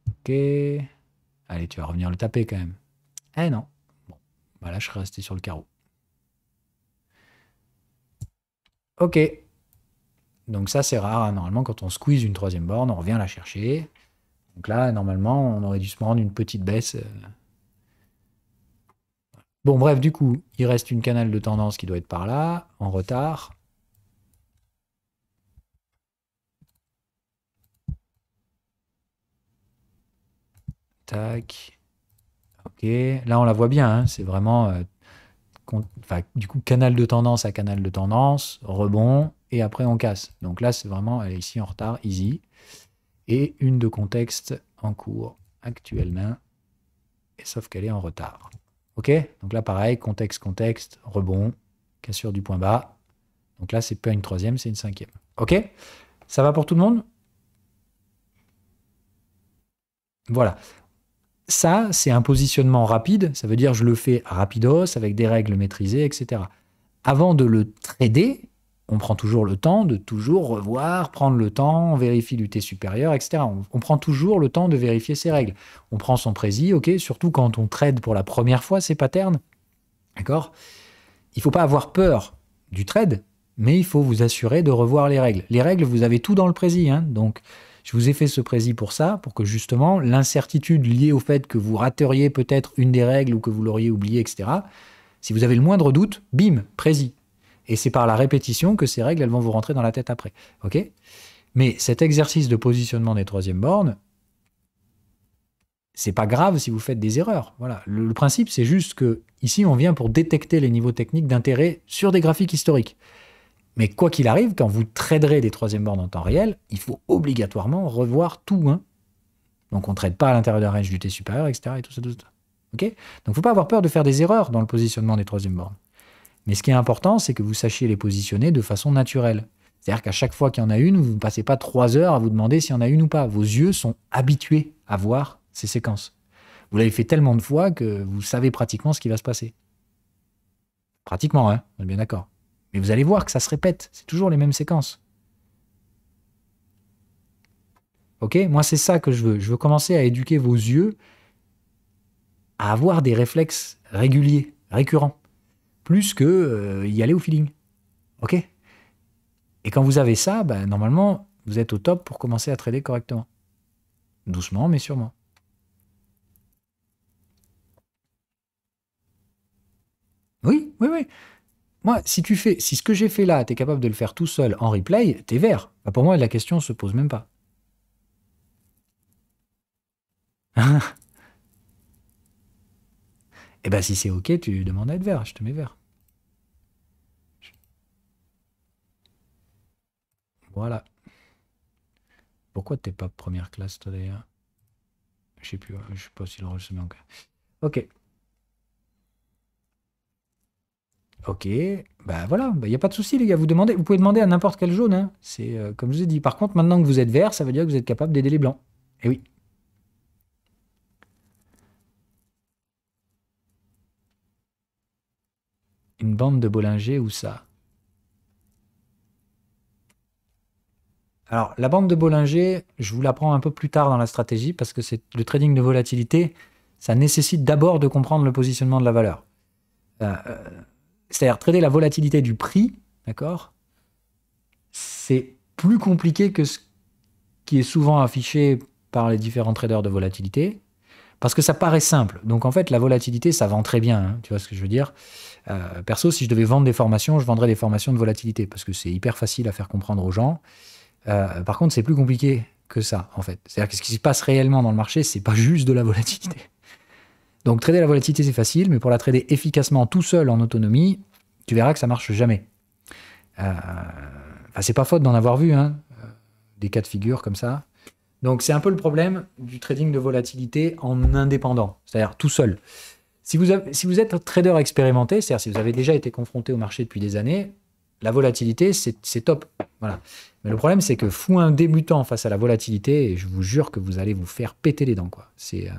Ok. Allez, tu vas revenir le taper quand même. Eh non. Bon, bah là, je serais resté sur le carreau. Ok. Donc ça, c'est rare. Hein. Normalement, quand on squeeze une troisième borne, on revient la chercher. Donc là, normalement, on aurait dû se prendre une petite baisse. Bon, bref, du coup, il reste une canal de tendance qui doit être par là, en retard. Tac. Ok. Là, on la voit bien. Hein. C'est vraiment... enfin, du coup, canal de tendance à canal de tendance, rebond, et après, on casse. Donc là, c'est vraiment... Elle est ici en retard, easy. Et une de contexte en cours actuellement, et sauf qu'elle est en retard. Ok? Donc là, pareil, contexte, rebond, cassure du point bas. Donc là, c'est pas une troisième, c'est une cinquième. Ok? Ça va pour tout le monde? Voilà. Ça, c'est un positionnement rapide. Ça veut dire je le fais rapidos, avec des règles maîtrisées, etc. Avant de le trader, on prend toujours le temps de toujours revoir, prendre le temps, on vérifie l'UT supérieur, etc. On prend toujours le temps de vérifier ses règles. On prend son prési, ok, surtout quand on trade pour la première fois ses patterns. D'accord? Il ne faut pas avoir peur du trade, mais il faut vous assurer de revoir les règles. Les règles, vous avez tout dans le prési. Hein, donc, je vous ai fait ce prési pour ça, pour que justement, l'incertitude liée au fait que vous rateriez peut-être une des règles ou que vous l'auriez oublié, etc., si vous avez le moindre doute, bim, prési. Et c'est par la répétition que ces règles, elles vont vous rentrer dans la tête après. Ok? Mais cet exercice de positionnement des troisièmes bornes, c'est pas grave si vous faites des erreurs. Voilà. Le principe, c'est juste que ici, on vient pour détecter les niveaux techniques d'intérêt sur des graphiques historiques. Mais quoi qu'il arrive, quand vous traderez des troisièmes bornes en temps réel, il faut obligatoirement revoir tout. Hein. Donc on ne trade pas à l'intérieur d'un range du T supérieur, etc. Et tout ça, tout ça. Okay? Donc il ne faut pas avoir peur de faire des erreurs dans le positionnement des troisièmes bornes. Mais ce qui est important, c'est que vous sachiez les positionner de façon naturelle. C'est-à-dire qu'à chaque fois qu'il y en a une, vous ne passez pas 3 heures à vous demander s'il y en a une ou pas. Vos yeux sont habitués à voir ces séquences. Vous l'avez fait tellement de fois que vous savez pratiquement ce qui va se passer. Pratiquement, hein, on est bien d'accord. Mais vous allez voir que ça se répète. C'est toujours les mêmes séquences. Ok? Moi, c'est ça que je veux. Je veux commencer à éduquer vos yeux à avoir des réflexes réguliers, récurrents. Plus que y aller au feeling. Ok? Et quand vous avez ça, ben, normalement, vous êtes au top pour commencer à trader correctement. Doucement, mais sûrement. Oui, oui, oui. Moi, si ce que j'ai fait là, tu es capable de le faire tout seul en replay, t'es vert. Bah, pour moi, la question se pose même pas. Et ben si c'est ok, tu demandes à être vert, je te mets vert. Voilà. Pourquoi t'es pas première classe, toi, d'ailleurs? Je sais plus, je sais pas si le rôle se met encore. Ok. Ok, bah voilà, il n'y a pas de souci les gars, vous pouvez demander à n'importe quel jaune, hein. C'est comme je vous ai dit. Par contre, maintenant que vous êtes vert, ça veut dire que vous êtes capable d'aider les blancs. Et oui. Une bande de Bollinger, où ça? Alors, la bande de Bollinger, je vous l'apprends un peu plus tard dans la stratégie, parce que c'est le trading de volatilité, ça nécessite d'abord de comprendre le positionnement de la valeur. C'est-à-dire, trader la volatilité du prix, d'accord? C'est plus compliqué que ce qui est souvent affiché par les différents traders de volatilité, parce que ça paraît simple. Donc en fait, la volatilité, ça vend très bien, hein, tu vois ce que je veux dire. Perso, si je devais vendre des formations, je vendrais des formations de volatilité, parce que c'est hyper facile à faire comprendre aux gens. Par contre, c'est plus compliqué que ça, en fait. C'est-à-dire que ce qui se passe réellement dans le marché, c'est pas juste de la volatilité. Donc trader la volatilité, c'est facile, mais pour la trader efficacement tout seul en autonomie, tu verras que ça marche jamais. C'est pas faute d'en avoir vu, hein, des cas de figure comme ça. Donc c'est un peu le problème du trading de volatilité en indépendant, c'est-à-dire tout seul. Si vous êtes trader expérimenté, c'est-à-dire si vous avez déjà été confronté au marché depuis des années, la volatilité, c'est top. Voilà. Mais le problème, c'est que fou un débutant face à la volatilité, et je vous jure que vous allez vous faire péter les dents, quoi. C'est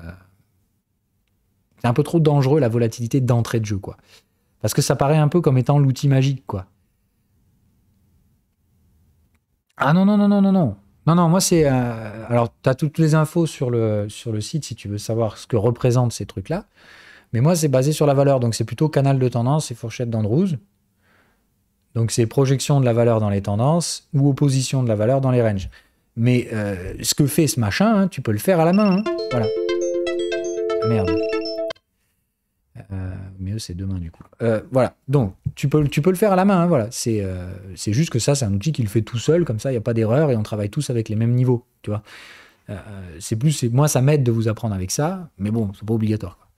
un peu trop dangereux, la volatilité d'entrée de jeu, quoi. Parce que ça paraît un peu comme étant l'outil magique, quoi. Ah non, non, non, non, non, non. Non, non, moi c'est... alors, tu as toutes les infos sur le site si tu veux savoir ce que représentent ces trucs-là. Mais moi, c'est basé sur la valeur. Donc, c'est plutôt canal de tendance et fourchette d'Andrews. Donc, c'est projection de la valeur dans les tendances ou opposition de la valeur dans les ranges. Mais ce que fait ce machin, hein, tu peux le faire à la main. Hein. Voilà. Merde. Mais eux, c'est demain, du coup. Voilà. Donc, tu peux le faire à la main. Hein, voilà. C'est juste que ça, c'est un outil qui le fait tout seul. Comme ça, il n'y a pas d'erreur et on travaille tous avec les mêmes niveaux. Tu vois. Moi, ça m'aide de vous apprendre avec ça. Mais bon, c'est pas obligatoire. Quoi.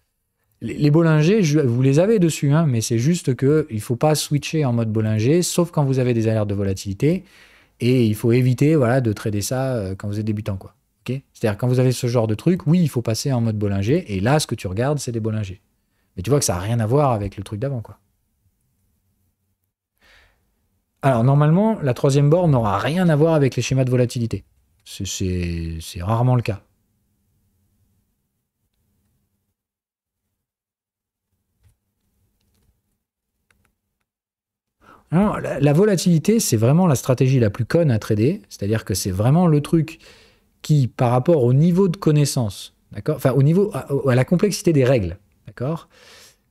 Les Bollinger, vous les avez dessus. Hein, mais c'est juste qu'il ne faut pas switcher en mode Bollinger, sauf quand vous avez des alertes de volatilité. Et il faut éviter de trader ça quand vous êtes débutant. Quoi. Okay. C'est-à-dire, quand vous avez ce genre de truc, oui, il faut passer en mode Bollinger. Et là, ce que tu regardes, c'est des Bollinger. Mais tu vois que ça n'a rien à voir avec le truc d'avant, quoi. Alors, normalement, la troisième borne n'aura rien à voir avec les schémas de volatilité. C'est rarement le cas. Non, la volatilité, c'est vraiment la stratégie la plus conne à trader. C'est-à-dire que c'est vraiment le truc qui, par rapport au niveau de connaissance, d'accord, enfin, au niveau, à la complexité des règles, d'accord,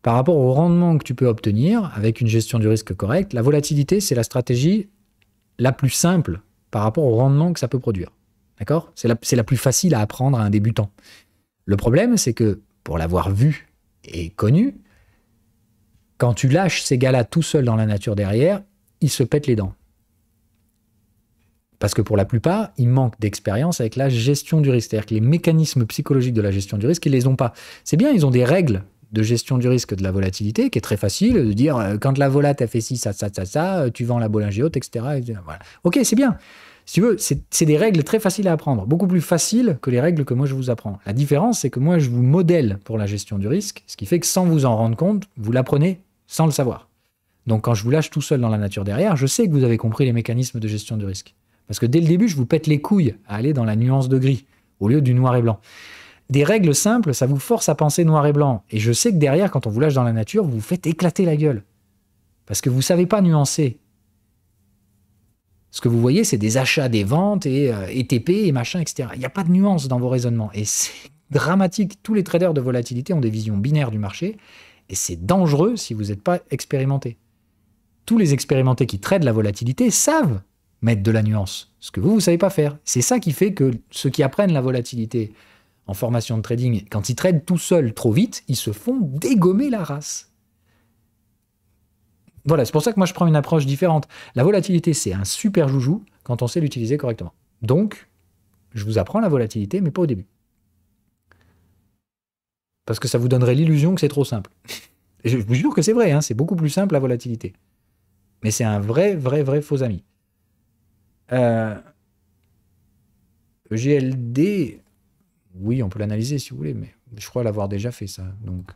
par rapport au rendement que tu peux obtenir avec une gestion du risque correcte, la volatilité, c'est la stratégie la plus simple par rapport au rendement que ça peut produire. D'accord ? C'est la plus facile à apprendre à un débutant. Le problème, c'est que pour l'avoir vu et connu, quand tu lâches ces gars-là tout seuls dans la nature derrière, ils se pètent les dents. Parce que pour la plupart, ils manquent d'expérience avec la gestion du risque. C'est-à-dire que les mécanismes psychologiques de la gestion du risque, ils ne les ont pas. C'est bien, ils ont des règles de gestion du risque de la volatilité, qui est très facile, de dire quand la volat a fait ci, ça, tu vends la Bollinger haute, etc. Voilà. Ok, c'est bien. Si tu veux, c'est des règles très faciles à apprendre, beaucoup plus faciles que les règles que moi je vous apprends. La différence, c'est que moi je vous modèle pour la gestion du risque, ce qui fait que sans vous en rendre compte, vous l'apprenez sans le savoir. Donc quand je vous lâche tout seul dans la nature derrière, je sais que vous avez compris les mécanismes de gestion du risque. Parce que dès le début, je vous pète les couilles à aller dans la nuance de gris, au lieu du noir et blanc. Des règles simples, ça vous force à penser noir et blanc. Et je sais que derrière, quand on vous lâche dans la nature, vous vous faites éclater la gueule. Parce que vous ne savez pas nuancer. Ce que vous voyez, c'est des achats, des ventes, et ETP, et machin, etc. Il n'y a pas de nuance dans vos raisonnements. Et c'est dramatique. Tous les traders de volatilité ont des visions binaires du marché. Et c'est dangereux si vous n'êtes pas expérimenté. Tous les expérimentés qui tradent la volatilité savent mettre de la nuance. Ce que vous ne savez pas faire. C'est ça qui fait que ceux qui apprennent la volatilité en formation de trading, quand ils tradent tout seuls trop vite, ils se font dégommer la race. Voilà, c'est pour ça que moi je prends une approche différente. La volatilité, c'est un super joujou quand on sait l'utiliser correctement. Donc, je vous apprends la volatilité, mais pas au début. Parce que ça vous donnerait l'illusion que c'est trop simple. Et je vous jure que c'est vrai, hein, c'est beaucoup plus simple la volatilité. Mais c'est un vrai faux ami. EGLD, oui, on peut l'analyser si vous voulez, mais je crois l'avoir déjà fait ça. Donc,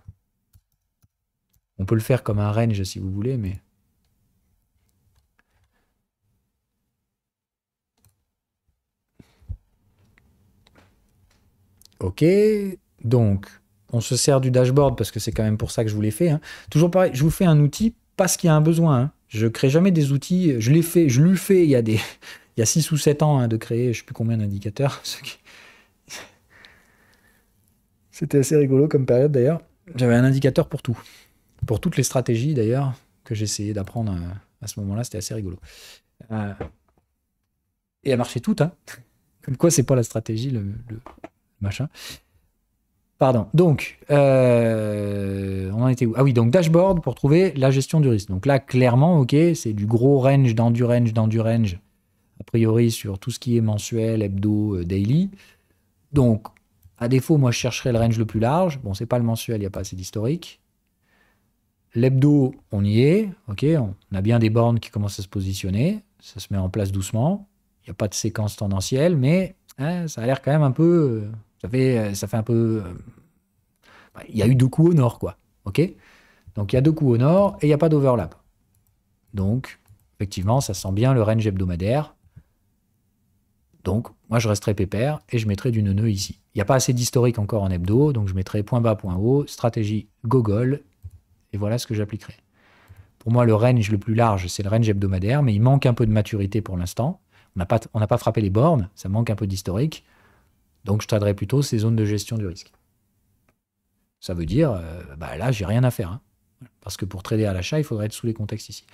on peut le faire comme un range si vous voulez, mais... Ok, donc, on se sert du dashboard parce que c'est quand même pour ça que je vous l'ai fait. Hein. Toujours pareil, je vous fais un outil parce qu'il y a un besoin. Hein. Je crée jamais des outils. Je l'ai fait il y a il y a 6 ou 7 ans hein, de créer, je sais plus combien d'indicateurs. C'était assez rigolo comme période d'ailleurs. J'avais un indicateur pour tout. Pour toutes les stratégies d'ailleurs que j'essayais d'apprendre à ce moment-là, c'était assez rigolo. Et elles marchaient toutes. Hein. Comme quoi, c'est pas la stratégie, le machin. Pardon. Donc, on en était où? Ah oui, donc dashboard pour trouver la gestion du risque. Donc là, clairement, ok, c'est du gros range dans du range dans du range, a priori sur tout ce qui est mensuel, hebdo, daily. Donc, à défaut, moi, je chercherais le range le plus large. Bon, c'est pas le mensuel, il n'y a pas assez d'historique. L'hebdo, on y est. Ok, on a bien des bornes qui commencent à se positionner. Ça se met en place doucement. Il n'y a pas de séquence tendancielle, mais hein, ça a l'air quand même un peu... ça fait un peu... il y a eu 2 coups au nord, quoi. Ok. Donc, il y a 2 coups au nord et il n'y a pas d'overlap. Donc, effectivement, ça sent bien le range hebdomadaire. Donc, moi, je resterai pépère et je mettrai du neuneu ici. Il n'y a pas assez d'historique encore en hebdo, donc je mettrai point bas, point haut, stratégie gogol, et voilà ce que j'appliquerai. Pour moi, le range le plus large, c'est le range hebdomadaire, mais il manque un peu de maturité pour l'instant. On n'a pas frappé les bornes, ça manque un peu d'historique. Donc, je traderai plutôt ces zones de gestion du risque. Ça veut dire, là, j'ai rien à faire. Hein. Parce que pour trader à l'achat, il faudrait être sous les contextes ici.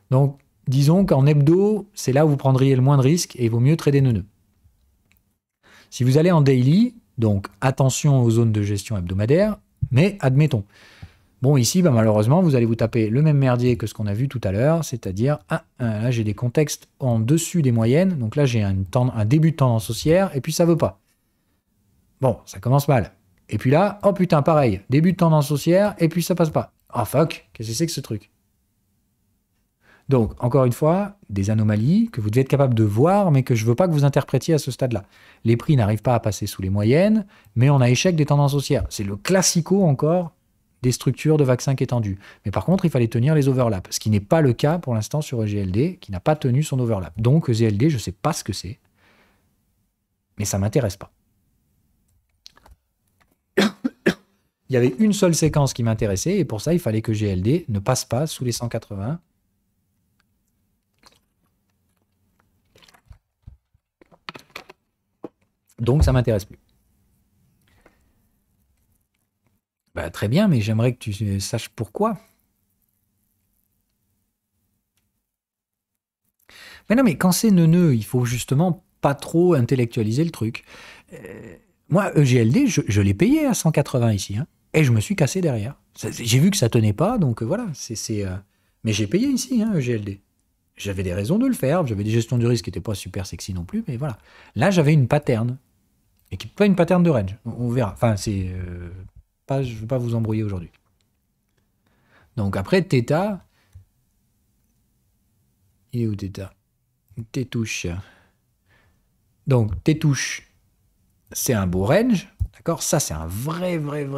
Donc, disons qu'en hebdo, c'est là où vous prendriez le moins de risques et il vaut mieux trader neuneu. Si vous allez en daily, donc attention aux zones de gestion hebdomadaire, mais admettons. Bon, ici, malheureusement, vous allez vous taper le même merdier que ce qu'on a vu tout à l'heure, c'est-à-dire, là, j'ai des contextes en dessus des moyennes, donc là, j'ai un début de tendance haussière, et puis ça veut pas. Bon, ça commence mal. Et puis là, oh putain, pareil, début de tendance haussière, et puis ça passe pas. Oh fuck, qu'est-ce que c'est que ce truc? Donc, encore une fois, des anomalies que vous devez être capable de voir, mais que je ne veux pas que vous interprétiez à ce stade-là. Les prix n'arrivent pas à passer sous les moyennes, mais on a échec des tendances haussières. C'est le classico encore des structures de vaccins étendues. Mais par contre, il fallait tenir les overlaps, ce qui n'est pas le cas pour l'instant sur EGLD, qui n'a pas tenu son overlap. Donc, EGLD, je ne sais pas ce que c'est, mais ça ne m'intéresse pas. Il y avait une seule séquence qui m'intéressait, et pour ça, il fallait que GLD ne passe pas sous les 180. Donc, ça ne m'intéresse plus. Très bien, mais j'aimerais que tu saches pourquoi. Mais non, mais quand c'est neuneux, il faut justement pas trop intellectualiser le truc. Moi, EGLD, je l'ai payé à 180 ici, hein, et je me suis cassé derrière. J'ai vu que ça tenait pas, donc voilà. Mais j'ai payé ici, hein, EGLD. J'avais des raisons de le faire, j'avais des gestions du risque qui n'étaient pas super sexy non plus, mais voilà. Là, j'avais une pattern, et qui n'est pas une pattern de range. On verra. Enfin, c'est... je ne veux pas vous embrouiller aujourd'hui. Donc après, Theta... Il est où Theta? Tétouche. Donc, Tétouche, c'est un beau range, d'accord? Ça, c'est un vrai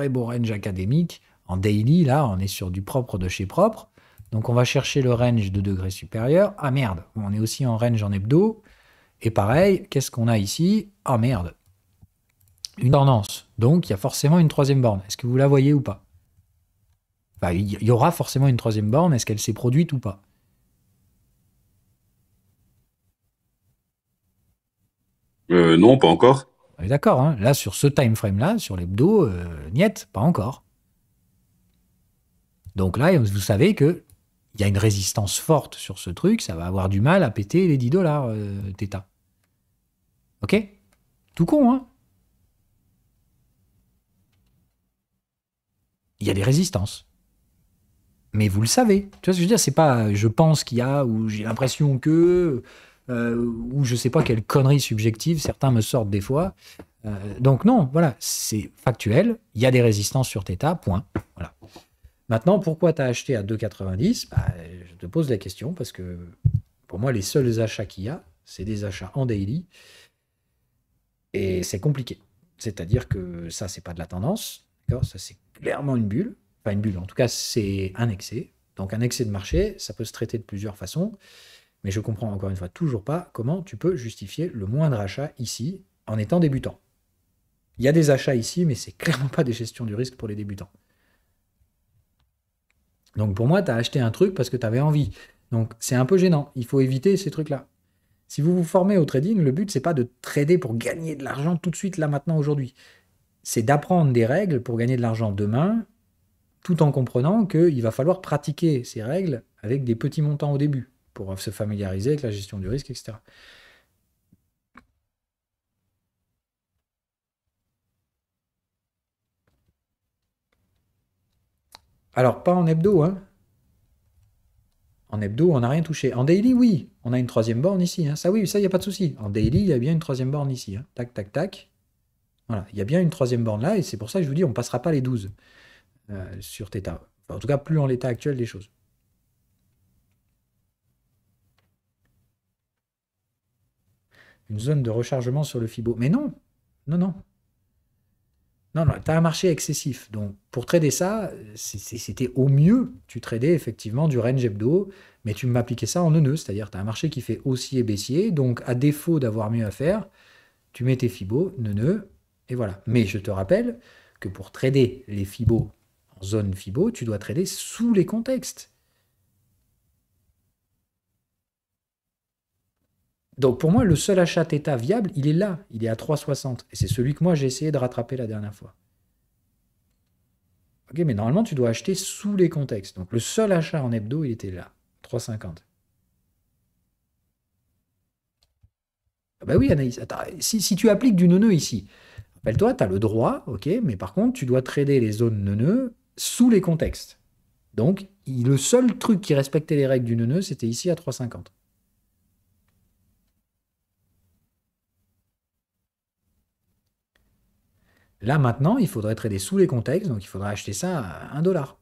beau range académique. En daily, là, on est sur du propre de chez propre. Donc, on va chercher le range de degrés supérieurs. Ah merde, on est aussi en range en hebdo. Et pareil, qu'est-ce qu'on a ici? Ah merde, une tendance. Donc, il y a forcément une troisième borne. Est-ce que vous la voyez ou pas? Il y aura forcément une troisième borne. Est-ce qu'elle s'est produite ou pas? Non, pas encore. On est d'accord, hein? Là, sur ce time frame-là, sur l'hebdo, niet, pas encore. Donc là, vous savez qu'il y a une résistance forte sur ce truc, ça va avoir du mal à péter les 10 dollars, Theta. Ok? Tout con, hein? Il y a des résistances. Mais vous le savez. Tu vois ce que je veux dire? C'est pas je pense qu'il y a, ou j'ai l'impression que, ou je sais pas quelle connerie subjective, certains me sortent des fois. Donc non, voilà, c'est factuel. Il y a des résistances sur Theta, point. Voilà. Maintenant, pourquoi tu as acheté à 2,90? Je te pose la question parce que pour moi, les seuls achats qu'il y a, c'est des achats en daily. Et c'est compliqué. C'est-à-dire que ça, c'est pas de la tendance. D'accord? Ça, c'est clairement une bulle. Enfin, une bulle, en tout cas, c'est un excès. Donc, un excès de marché, ça peut se traiter de plusieurs façons. Mais je comprends encore une fois toujours pas comment tu peux justifier le moindre achat ici en étant débutant. Il y a des achats ici, mais c'est clairement pas des gestions du risque pour les débutants. Donc pour moi, tu as acheté un truc parce que tu avais envie. Donc c'est un peu gênant. Il faut éviter ces trucs-là. Si vous vous formez au trading, le but, c'est pas de trader pour gagner de l'argent tout de suite, là, maintenant, aujourd'hui. C'est d'apprendre des règles pour gagner de l'argent demain, tout en comprenant qu'il va falloir pratiquer ces règles avec des petits montants au début, pour se familiariser avec la gestion du risque, etc. Alors, pas en hebdo, hein. En hebdo, on n'a rien touché. En daily, oui, on a une troisième borne ici. Hein. Ça, oui, ça, il n'y a pas de souci. En daily, il y a bien une troisième borne ici. Hein. Tac, tac, tac. Voilà, il y a bien une troisième borne là, et c'est pour ça que je vous dis, on ne passera pas les 12 sur Theta. Enfin, en tout cas, plus en l'état actuel des choses. Une zone de rechargement sur le Fibo. Mais non, non, non. Non, non, tu as un marché excessif. Donc, pour trader ça, c'était au mieux, tu tradais effectivement du range hebdo, mais tu m'appliquais ça en neuneu, c'est-à-dire tu as un marché qui fait haussier, baissier, donc à défaut d'avoir mieux à faire, tu mets tes Fibo, neuneu, et voilà. Mais je te rappelle que pour trader les Fibo en zone Fibo, tu dois trader sous les contextes. Donc pour moi, le seul achat Theta viable, il est là, il est à 3,60. Et c'est celui que moi j'ai essayé de rattraper la dernière fois. Ok, mais normalement, tu dois acheter sous les contextes. Donc le seul achat en hebdo, il était là, 3,50. Ah bah oui, Anaïs, attends, si tu appliques du neuneu ici, rappelle-toi, tu as le droit, ok, mais par contre, tu dois trader les zones neuneu sous les contextes. Donc, le seul truc qui respectait les règles du neuneu, c'était ici à 3,50. Là, maintenant, il faudrait trader sous les contextes, donc il faudrait acheter ça à 1 $.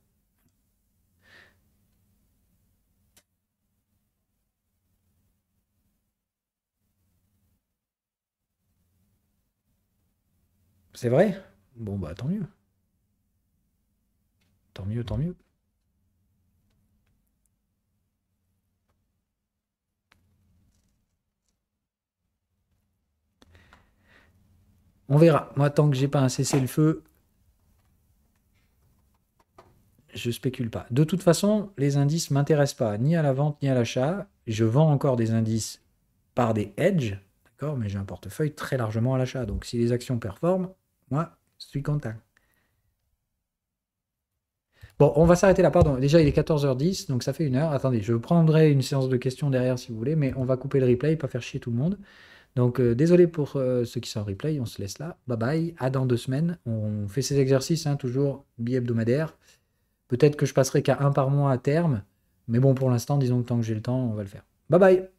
C'est vrai? Bon, bah tant mieux. Tant mieux, tant mieux. On verra. Moi, tant que j'ai pas un cessez-le-feu, je spécule pas. De toute façon, les indices m'intéressent pas, ni à la vente ni à l'achat. Je vends encore des indices par des hedges, d'accord, mais j'ai un portefeuille très largement à l'achat. Donc si les actions performent, moi, je suis content. Bon, on va s'arrêter là, pardon. Déjà, il est 14h10, donc ça fait 1 heure. Attendez, je prendrai une séance de questions derrière si vous voulez, mais on va couper le replay, pas faire chier tout le monde. Donc, désolé pour ceux qui sont en replay, on se laisse là. Bye bye, à dans 2 semaines. On fait ces exercices, hein, toujours bi-hebdomadaire. Peut-être que je passerai qu'à un par mois à terme, mais bon, pour l'instant, disons que tant que j'ai le temps, on va le faire. Bye bye.